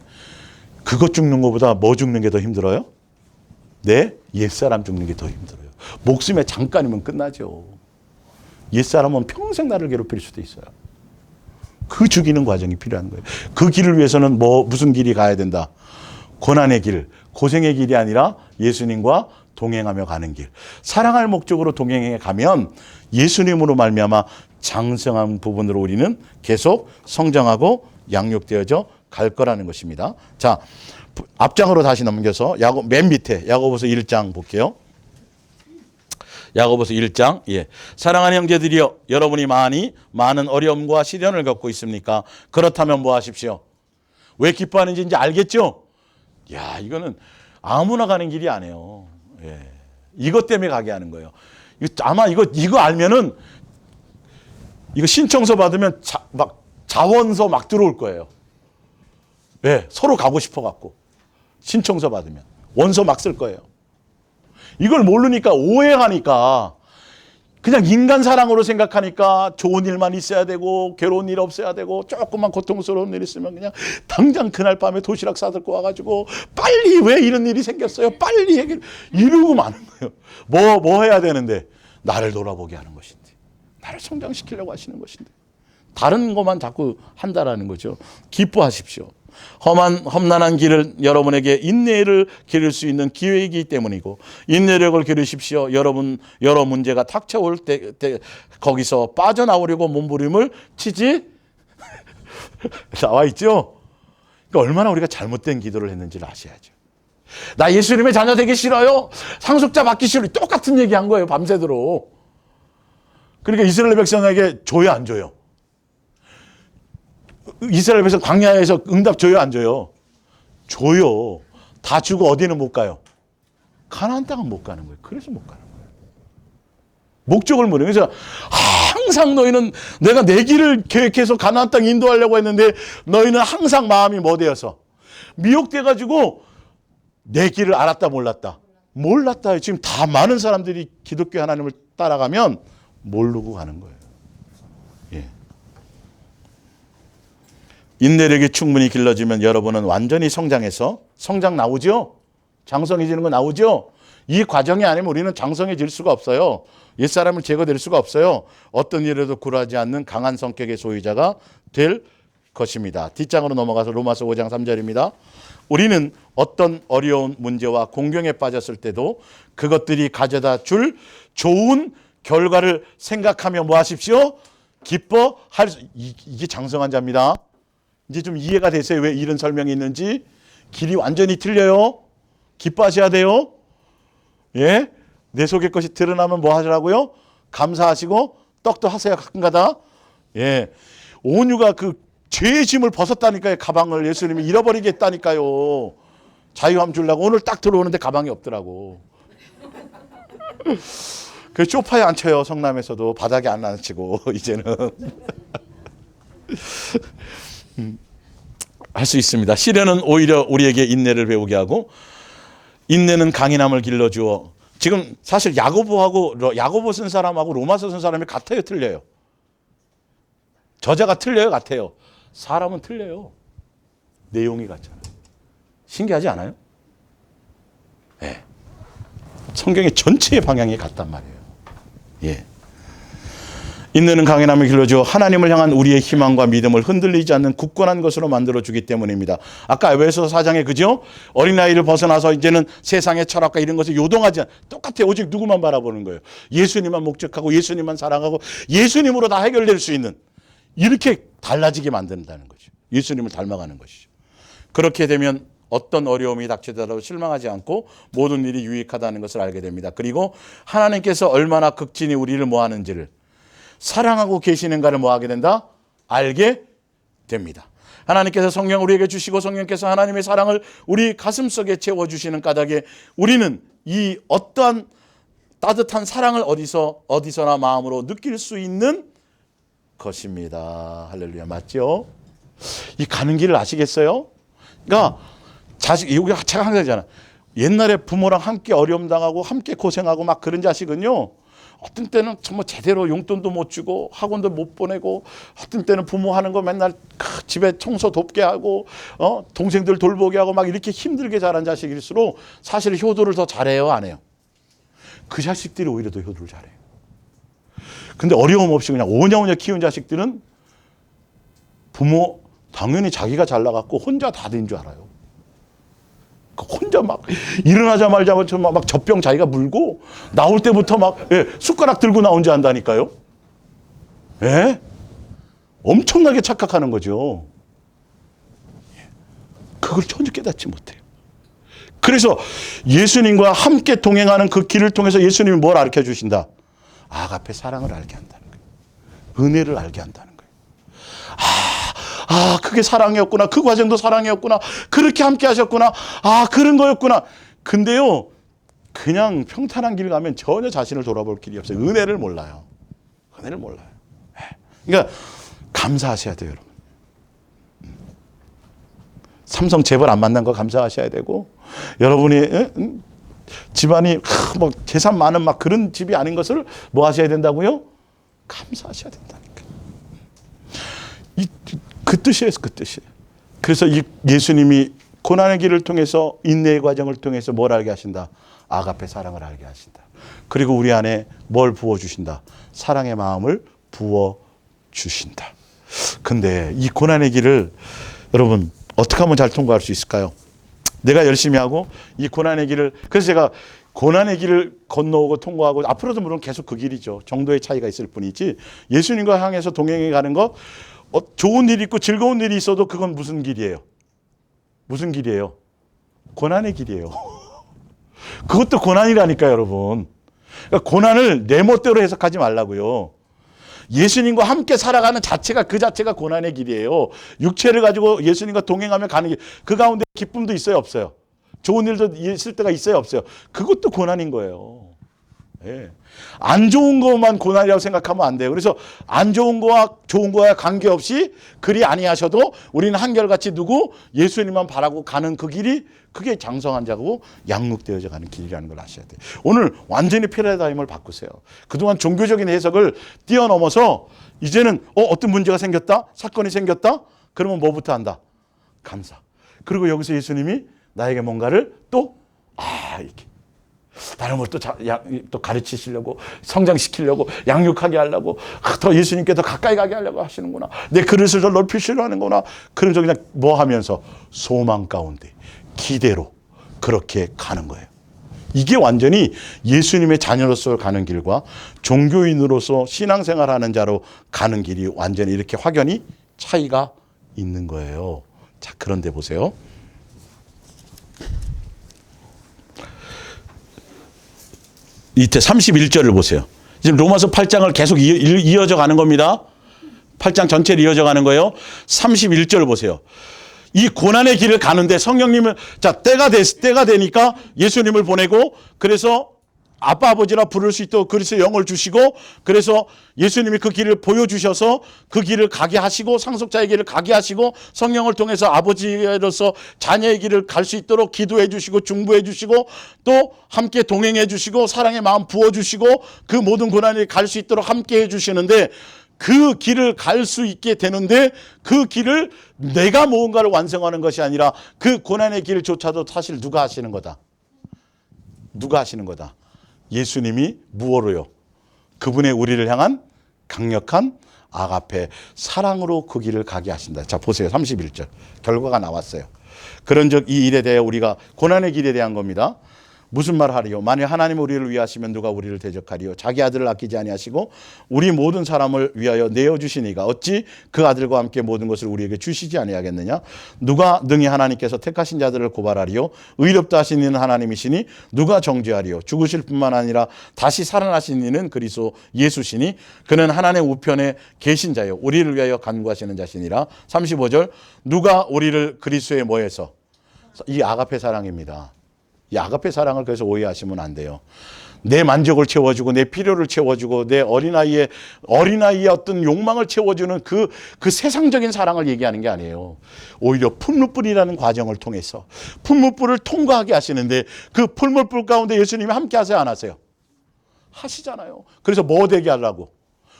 그것 죽는 것보다 뭐 죽는 게 더 힘들어요? 네? 옛사람 죽는 게 더 힘들어요. 목숨에 잠깐이면 끝나죠. 옛사람은 평생 나를 괴롭힐 수도 있어요. 그 죽이는 과정이 필요한 거예요. 그 길을 위해서는 무슨 길이 가야 된다? 고난의 길, 고생의 길이 아니라 예수님과 동행하며 가는 길. 사랑할 목적으로 동행해 가면 예수님으로 말미암아 장성한 부분으로 우리는 계속 성장하고 양육되어져 갈 거라는 것입니다. 자, 앞장으로 다시 넘겨서 맨 밑에 야고보서 1장 볼게요. 야고보서 1장. 예. 사랑하는 형제들이여 여러분이 많은 어려움과 시련을 겪고 있습니까? 그렇다면 뭐 하십시오? 왜 기뻐하는지 이제 알겠죠? 야, 이거는 아무나 가는 길이 아니에요. 예. 이것 때문에 가게 하는 거예요. 아마 이거 알면은 이거 신청서 받으면 막 자원서 막 들어올 거예요. 왜? 서로 가고 싶어 갖고 신청서 받으면 원서 막 쓸 거예요. 이걸 모르니까 오해하니까 그냥 인간 사랑으로 생각하니까 좋은 일만 있어야 되고 괴로운 일 없어야 되고 조금만 고통스러운 일 있으면 그냥 당장 그날 밤에 도시락 싸들고 와가지고 빨리 왜 이런 일이 생겼어요? 빨리 얘기를 이러고 마는 거예요. 뭐 해야 되는데 나를 돌아보게 하는 것인데 나를 성장시키려고 하시는 것인데 다른 것만 자꾸 한다라는 거죠. 기뻐하십시오. 험난한 길을 여러분에게 인내를 기를 수 있는 기회이기 때문이고 인내력을 기르십시오. 여러 문제가 닥쳐올 때 거기서 빠져나오려고 몸부림을 치지 나와 있죠. 그러니까 얼마나 우리가 잘못된 기도를 했는지를 아셔야죠. 나 예수님의 자녀 되기 싫어요. 상속자 받기 싫어요. 똑같은 얘기한 거예요. 밤새도록. 그러니까 이스라엘 백성에게 줘요 안 줘요? 이스라엘 백성 광야에서 응답 줘요 안 줘요? 줘요. 다 주고 어디는 못 가요? 가나안 땅은 못 가는 거예요. 그래서 못 가는 거예요. 목적을 모르요. 그래서 항상 너희는 내가 내 길을 계획해서 가나안 땅 인도하려고 했는데 너희는 항상 마음이 뭐 되어서 미혹돼가지고 내 길을 알았다 몰랐다. 몰랐다. 지금 다 많은 사람들이 기독교 하나님을 따라가면 모르고 가는 거예요. 예. 인내력이 충분히 길러지면 여러분은 완전히 성장해서 성장 나오죠? 장성해지는 거 나오죠? 이 과정이 아니면 우리는 장성해질 수가 없어요. 옛사람을 제거될 수가 없어요. 어떤 일에도 굴하지 않는 강한 성격의 소유자가 될 것입니다. 뒷장으로 넘어가서 로마서 5장 3절입니다. 우리는 어떤 어려운 문제와 공경에 빠졌을 때도 그것들이 가져다 줄 좋은 결과를 생각하며 뭐 하십시오? 기뻐할 수, 이게 장성한 자입니다. 이제 좀 이해가 되세요? 왜 이런 설명이 있는지? 길이 완전히 틀려요. 기뻐하셔야 돼요. 예? 내 속의 것이 드러나면 뭐 하시라고요? 감사하시고 떡도 하세요. 가끔가다. 예. 온유가 그 죄의 짐을 벗었다니까요. 가방을 예수님이 잃어버리겠다니까요. 자유함 주려고 오늘 딱 들어오는데 가방이 없더라고. 그 소파에 앉혀요. 성남에서도 바닥에 안 앉히고 이제는. 할 수 있습니다. 시련은 오히려 우리에게 인내를 배우게 하고 인내는 강인함을 길러주어 지금 사실 야고보 쓴 사람하고 로마서 쓴 사람이 같아요? 틀려요? 저자가 틀려요? 같아요? 사람은 틀려요. 내용이 같잖아요. 신기하지 않아요? 네. 성경의 전체의 방향이 같단 말이에요. 예. 인내는 강인함을 길러주어 하나님을 향한 우리의 희망과 믿음을 흔들리지 않는 굳건한 것으로 만들어주기 때문입니다. 아까 에베소서 4장에 그죠? 어린아이를 벗어나서 이제는 세상의 철학과 이런 것을 요동하지 않아. 똑같아요. 오직 누구만 바라보는 거예요. 예수님만 목적하고 예수님만 사랑하고 예수님으로 다 해결될 수 있는 이렇게 달라지게 만든다는 거죠. 예수님을 닮아가는 것이죠. 그렇게 되면 어떤 어려움이 닥치더라도 실망하지 않고 모든 일이 유익하다는 것을 알게 됩니다. 그리고 하나님께서 얼마나 극진히 우리를 모하는지를 사랑하고 계시는가를 뭐하게 된다? 알게 됩니다. 하나님께서 성령 우리에게 주시고 성령께서 하나님의 사랑을 우리 가슴속에 채워주시는 까닭에 우리는 이 어떠한 따뜻한 사랑을 어디서나 마음으로 느낄 수 있는 것입니다. 할렐루야. 맞죠? 이 가는 길을 아시겠어요? 그러니까 여기 제가 항상 하잖아. 옛날에 부모랑 함께 어려움 당하고 함께 고생하고 막 그런 자식은요. 어떤 때는 정말 제대로 용돈도 못 주고 학원도 못 보내고 어떤 때는 부모 하는 거 맨날 집에 청소 돕게 하고 동생들 돌보게 하고 막 이렇게 힘들게 자란 자식일수록 사실 효도를 더 잘해요, 안 해요? 그 자식들이 오히려 더 효도를 잘해요. 근데 어려움 없이 그냥 오냐오냐 키운 자식들은 부모 당연히 자기가 잘 나갔고 혼자 다 된 줄 알아요. 혼자 막 일어나자마자 막 젖병 자기가 물고 나올 때부터 막 숟가락 들고 나온지 안다니까요. 예? 엄청나게 착각하는 거죠. 그걸 전혀 깨닫지 못해요. 그래서 예수님과 함께 동행하는 그 길을 통해서 예수님이 뭘 가르쳐 주신다? 아가페 사랑을 알게 한다는 거예요. 은혜를 알게 한다는 거예요. 그게 사랑이었구나. 그 과정도 사랑이었구나. 그렇게 함께 하셨구나. 그런 거였구나. 근데요, 그냥 평탄한 길 가면 전혀 자신을 돌아볼 길이 없어요. 은혜를 몰라요. 은혜를 몰라요. 그러니까 감사하셔야 돼요, 여러분. 삼성 재벌 안 만난 거 감사하셔야 되고, 여러분이 집안이 뭐 재산 많은 막 그런 집이 아닌 것을 뭐 하셔야 된다고요? 감사하셔야 된다니까. 그 뜻이에요, 그 뜻이에요. 그래서 이 예수님이 고난의 길을 통해서, 인내의 과정을 통해서 뭘 알게 하신다? 아가페 사랑을 알게 하신다. 그리고 우리 안에 뭘 부어주신다? 사랑의 마음을 부어주신다. 근데 이 고난의 길을 여러분 어떻게 하면 잘 통과할 수 있을까요? 내가 열심히 하고 이 고난의 길을, 그래서 제가 고난의 길을 건너오고 통과하고, 앞으로도 물론 계속 그 길이죠. 정도의 차이가 있을 뿐이지, 예수님과 향해서 동행해 가는 거, 좋은 일이 있고 즐거운 일이 있어도 그건 무슨 길이에요? 무슨 길이에요? 고난의 길이에요. 그것도 고난이라니까요, 여러분. 그러니까 고난을 내 멋대로 해석하지 말라고요. 예수님과 함께 살아가는 자체가, 그 자체가 고난의 길이에요. 육체를 가지고 예수님과 동행하며 가는 길, 그 가운데 기쁨도 있어요, 없어요? 좋은 일도 있을 때가 있어요, 없어요? 그것도 고난인 거예요. 예. 안 좋은 것만 고난이라고 생각하면 안 돼요. 그래서 안 좋은 거와 좋은 거와 관계없이 그리 아니하셔도 우리는 한결같이 누구? 예수님만 바라고 가는 그 길이, 그게 장성한 자고 양육되어져 가는 길이라는 걸 아셔야 돼요. 오늘 완전히 패러다임을 바꾸세요. 그동안 종교적인 해석을 뛰어넘어서 이제는 어떤 문제가 생겼다? 사건이 생겼다? 그러면 뭐부터 한다? 감사. 그리고 여기서 예수님이 나에게 뭔가를 또 이렇게 다른 걸 또 가르치시려고, 성장시키려고, 양육하게 하려고, 더 예수님께 더 가까이 가게 하려고 하시는구나. 내 그릇을 더 넓히시려 하는구나. 그런 저 그냥 뭐 하면서 소망 가운데 기대로 그렇게 가는 거예요. 이게 완전히 예수님의 자녀로서 가는 길과 종교인으로서 신앙생활하는 자로 가는 길이 완전히 이렇게 확연히 차이가 있는 거예요. 자, 그런데 보세요. 이때 31절을 보세요. 지금 로마서 8장을 계속 이어져 가는 겁니다. 8장 전체를 이어져 가는 거예요. 31절 보세요. 이 고난의 길을 가는데 성령님을, 때가 되니까 예수님을 보내고, 그래서 아빠 아버지라 부를 수 있도록 그리스도의 영을 주시고, 그래서 예수님이 그 길을 보여주셔서 그 길을 가게 하시고, 상속자의 길을 가게 하시고, 성령을 통해서 아버지로서 자녀의 길을 갈 수 있도록 기도해 주시고, 중보해 주시고, 또 함께 동행해 주시고, 사랑의 마음 부어 주시고, 그 모든 고난을 갈 수 있도록 함께 해 주시는데, 그 길을 갈 수 있게 되는데, 그 길을 내가 무언가를 완성하는 것이 아니라 그 고난의 길조차도 사실 누가 하시는 거다? 누가 하시는 거다? 예수님이 무엇로요? 그분의 우리를 향한 강력한 아가페 사랑으로 그 길을 가게 하신다. 자, 보세요. 31절. 결과가 나왔어요. 그런즉 이 일에 대해, 우리가 고난의 길에 대한 겁니다. 무슨 말 하리요? 만일 하나님 우리를 위하시면 누가 우리를 대적하리요? 자기 아들을 아끼지 아니하시고 우리 모든 사람을 위하여 내어주시니가 어찌 그 아들과 함께 모든 것을 우리에게 주시지 아니하겠느냐? 누가 능히 하나님께서 택하신 자들을 고발하리요? 의롭다 하신 이는 하나님이시니 누가 정죄하리요? 죽으실 뿐만 아니라 다시 살아나신 이는 그리스도 예수시니 그는 하나님의 우편에 계신 자요 우리를 위하여 간구하시는 자시니라. 35절. 누가 우리를 그리스도에 뭐해서? 이 아가페 사랑입니다. 이 아가페 사랑을 그래서 오해하시면 안 돼요. 내 만족을 채워주고 내 필요를 채워주고 내 어린아이의 어떤 욕망을 채워주는 그 세상적인 사랑을 얘기하는 게 아니에요. 오히려 풀무불이라는 과정을 통해서 풀무불을 통과하게 하시는데, 그 풀무불 가운데 예수님이 함께 하세요, 안 하세요? 하시잖아요. 그래서 뭐 되게 하려고?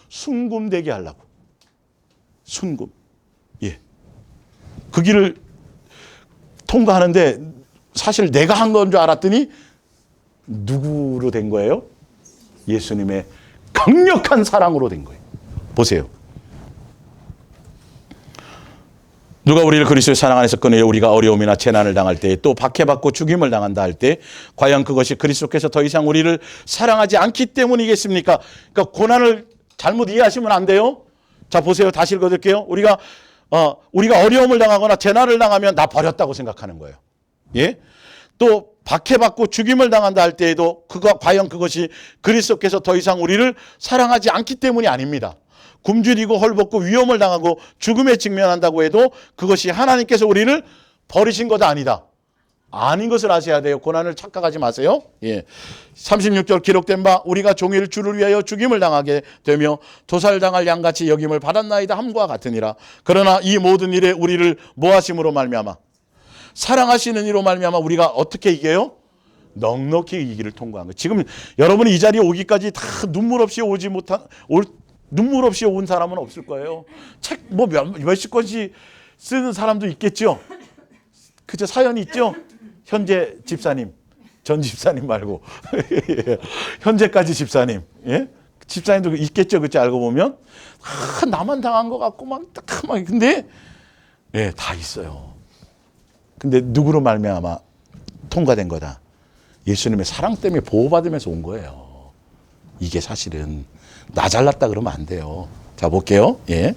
순금 되게 하려고. 순금. 예. 그 길을 통과하는데 사실 내가 한 건 줄 알았더니 누구로 된 거예요? 예수님의 강력한 사랑으로 된 거예요. 보세요. 누가 우리를 그리스도의 사랑 안에서 꺼내어 우리가 어려움이나 재난을 당할 때, 또 박해받고 죽임을 당한다 할 때, 과연 그것이 그리스도께서 더 이상 우리를 사랑하지 않기 때문이겠습니까? 그러니까 고난을 잘못 이해하시면 안 돼요. 자, 보세요. 다시 읽어드릴게요. 우리가 어려움을 당하거나 재난을 당하면 나 버렸다고 생각하는 거예요. 예? 또 박해받고 죽임을 당한다 할 때에도 과연 그것이 그리스도께서 더 이상 우리를 사랑하지 않기 때문이 아닙니다. 굶주리고 헐벗고 위험을 당하고 죽음에 직면한다고 해도 그것이 하나님께서 우리를 버리신 것도 아니다. 아닌 것을 아셔야 돼요. 고난을 착각하지 마세요. 예. 36절 기록된 바 우리가 종일 주를 위하여 죽임을 당하게 되며 도살당할 양같이 여김을 받았나이다 함과 같으니라. 그러나 이 모든 일에 우리를 뭐하심으로 말미암아 사랑하시는 이로 말미암아 우리가 어떻게 이겨요? 넉넉히 이기를 통과한 거예요. 지금 여러분이 이 자리에 오기까지 다 눈물 없이 눈물 없이 온 사람은 없을 거예요. 책 뭐 몇십 권씩 쓰는 사람도 있겠죠. 그죠? 사연이 있죠. 현재 집사님, 전 집사님 말고 현재까지 집사님, 예? 집사님도 있겠죠. 그치? 알고 보면 나만 당한 것 같고 막 근데 예, 다 있어요. 근데 누구로 말미암아 통과된 거다. 예수님의 사랑 때문에 보호받으면서 온 거예요. 이게 사실은 나 잘났다 그러면 안 돼요. 자, 볼게요. 예.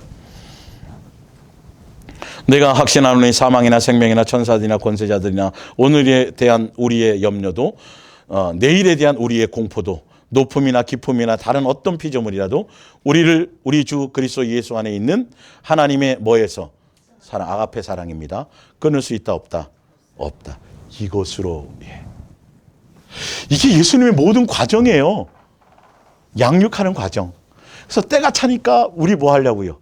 내가 확신하노니 사망이나 생명이나 천사들이나 권세자들이나 오늘에 대한 우리의 염려도 내일에 대한 우리의 공포도 높음이나 깊음이나 다른 어떤 피조물이라도 우리 주 그리스도 예수 안에 있는 하나님의 뭐에서 사랑, 아가페 사랑입니다. 끊을 수 있다 없다? 없다. 이것으로 예. 이게 예수님의 모든 과정이에요. 양육하는 과정. 그래서 때가 차니까 우리 뭐 하려고요?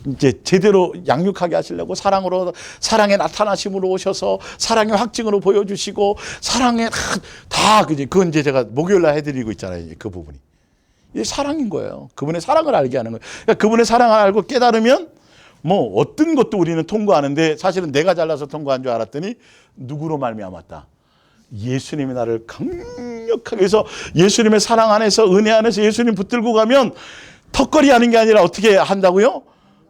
이제 제대로 양육하게 하시려고 사랑의 나타나심으로 오셔서 사랑의 확증으로 보여주시고 사랑의 그건 이제 제가 목요일 날 해드리고 있잖아요. 그 부분이. 이게 사랑인 거예요. 그분의 사랑을 알게 하는 거예요. 그러니까 그분의 사랑을 알고 깨달으면 뭐 어떤 것도 우리는 통과하는데 사실은 내가 잘나서 통과한 줄 알았더니 누구로 말미암았다. 예수님이 나를 강력하게 해서 예수님의 사랑 안에서 은혜 안에서 예수님 붙들고 가면 턱걸이 하는 게 아니라 어떻게 한다고요?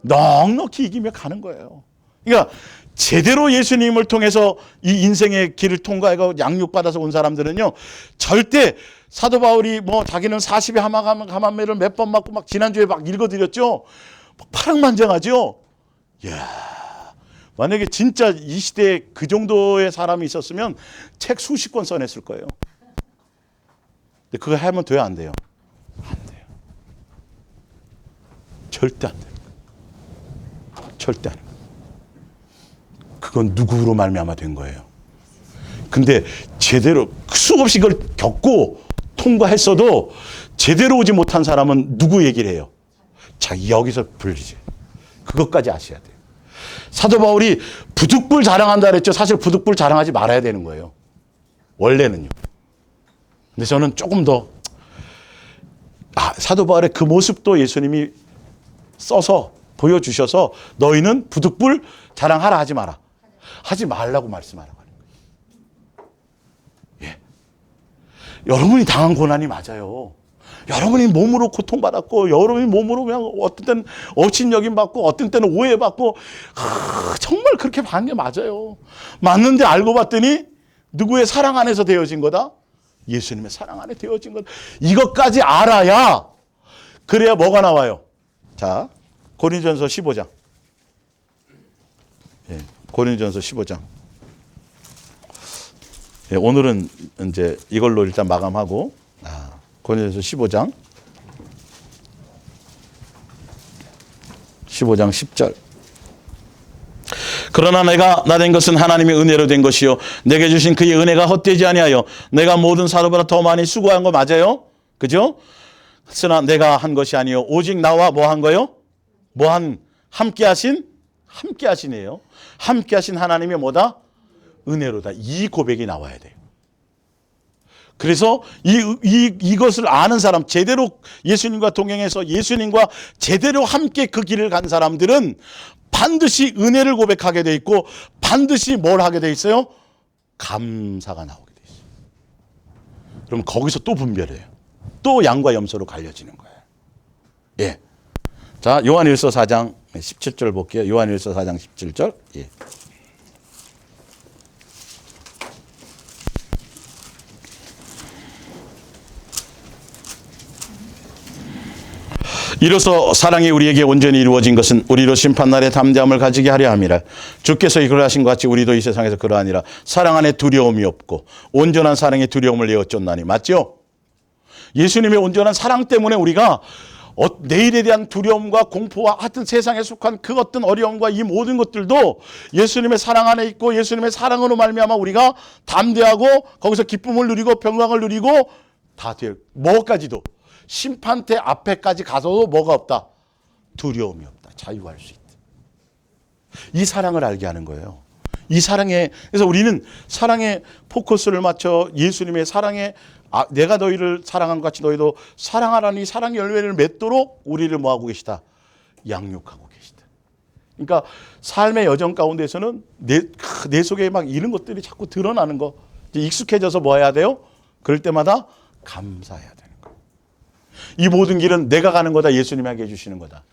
넉넉히 이기며 가는 거예요. 그러니까 제대로 예수님을 통해서 이 인생의 길을 통과하고 양육받아서 온 사람들은요. 절대 사도 바울이 뭐 자기는 40의 하만매를 몇 번 맞고 막 지난주에 막 읽어드렸죠. 파랑만장하죠. 이야. 만약에 진짜 이 시대에 그 정도의 사람이 있었으면 책 수십 권 써냈을 거예요. 근데 그거 하면 돼요, 안 돼요? 안 돼요. 절대 안 돼요. 절대 안 돼요. 그건 누구로 말미암아 된 거예요. 근데 제대로 수없이 그걸 겪고 통과했어도 제대로 오지 못한 사람은 누구 얘기를 해요? 자, 여기서 불리지. 그것까지 아셔야 돼요. 사도 바울이 부득불 자랑한다 그랬죠. 사실 부득불 자랑하지 말아야 되는 거예요. 원래는요. 근데 저는 조금 더 사도 바울의 그 모습도 예수님이 써서 보여주셔서 너희는 부득불 자랑하라 하지 마라. 하지 말라고 말씀하라고 하는 거예요. 예. 여러분이 당한 고난이 맞아요. 여러분이 몸으로 고통받았고 여러분이 몸으로 그냥 어떤 때는 업신여김 받고 어떤 때는 오해받고 정말 그렇게 받는 게 맞아요. 맞는데 알고 봤더니 누구의 사랑 안에서 되어진 거다? 예수님의 사랑 안에 되어진 거다. 이것까지 알아야 그래야 뭐가 나와요? 자, 고린도전서 15장. 예, 고린도전서 15장. 예, 오늘은 이제 이걸로 일단 마감하고 고린도전서 15장 10절. 그러나 내가 나된 것은 하나님의 은혜로 된 것이요 내게 주신 그의 은혜가 헛되지 아니하여 내가 모든 사도보다 더 많이 수고한 거 맞아요? 그죠? 그러나 내가 한 것이 아니요 오직 나와 뭐 한 거요? 함께 하시네요. 함께 하신 하나님의 뭐다? 은혜로다. 이 고백이 나와야 돼요. 그래서 이것을 아는 사람, 제대로 예수님과 동행해서 예수님과 제대로 함께 그 길을 간 사람들은 반드시 은혜를 고백하게 돼 있고 반드시 뭘 하게 돼 있어요? 감사가 나오게 돼 있어요. 그럼 거기서 또 분별해요. 또 양과 염소로 갈려지는 거예요. 예. 자, 요한일서 4장 17절 볼게요. 요한일서 4장 17절. 예. 이로써 사랑이 우리에게 온전히 이루어진 것은 우리로 심판날에 담대함을 가지게 하려 함이라. 주께서 그러하신 것 같이 우리도 이 세상에서 그러하니라. 사랑 안에 두려움이 없고 온전한 사랑의 두려움을 내어 쫓나니. 맞죠? 예수님의 온전한 사랑 때문에 우리가 내일에 대한 두려움과 공포와 하여튼 세상에 속한 그 어떤 어려움과 이 모든 것들도 예수님의 사랑 안에 있고 예수님의 사랑으로 말미암아 우리가 담대하고 거기서 기쁨을 누리고 평강을 누리고 다 돼요. 뭐까지도 심판대 앞에까지 가서도 뭐가 없다? 두려움이 없다. 자유할 수 있다. 이 사랑을 알게 하는 거예요. 이 사랑에, 그래서 우리는 사랑에 포커스를 맞춰 예수님의 사랑에 내가 너희를 사랑한 것 같이 너희도 사랑하라니 사랑의 열매를 맺도록 우리를 뭐하고 계시다? 양육하고 계시다. 그러니까 삶의 여정 가운데서는 내 속에 막 이런 것들이 자꾸 드러나는 거. 이제 익숙해져서 뭐 해야 돼요? 그럴 때마다 감사해야 되는 거예요. 이 모든 길은 내가 가는 거다. 예수님이 하게 해주시는 거다.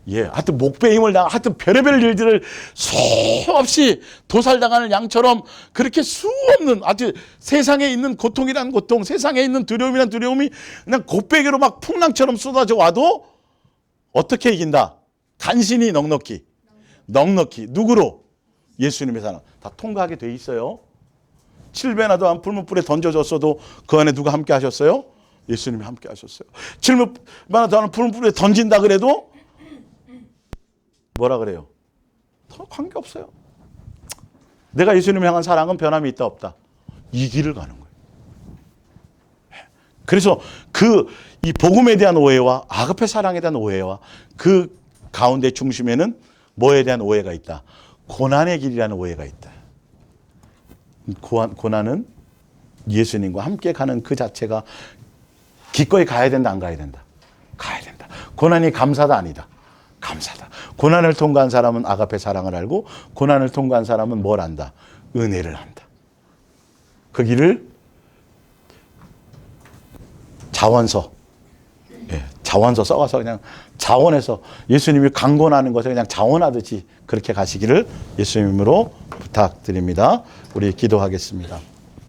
예, 하여튼 목베임을 하여튼 별의별 일들을 수없이 도살당하는 양처럼 그렇게 수없는 아주 세상에 있는 고통이란 고통, 세상에 있는 두려움이란 두려움이 그냥 곱배기로 막 풍랑처럼 쏟아져 와도 어떻게 이긴다? 간신히 넉넉히. 누구로? 예수님의 사랑. 다 통과하게 돼 있어요. 7배나 더한 풀무불에 던져졌어도 그 안에 누가 함께 하셨어요? 예수님이 함께 하셨어요. 7배나 더한 풀무불에 던진다 그래도 뭐라 그래요? 관계없어요. 내가 예수님을 향한 사랑은 변함이 있다 없다? 이 길을 가는 거예요. 그래서 이 복음에 대한 오해와 아가페 사랑에 대한 오해와 그 가운데 중심에는 뭐에 대한 오해가 있다? 고난의 길이라는 오해가 있다. 고난은 예수님과 함께 가는 그 자체가 기꺼이 가야 된다, 안 가야 된다? 가야 된다. 고난이 감사다, 아니다? 감사다. 고난을 통과한 사람은 아가페 사랑을 알고 고난을 통과한 사람은 뭘 안다? 은혜를 안다. 그 길을 자원서 써가서 그냥 자원해서 예수님이 강권하는 것을 그냥 자원하듯이 그렇게 가시기를 예수님으로 부탁드립니다. 우리 기도하겠습니다.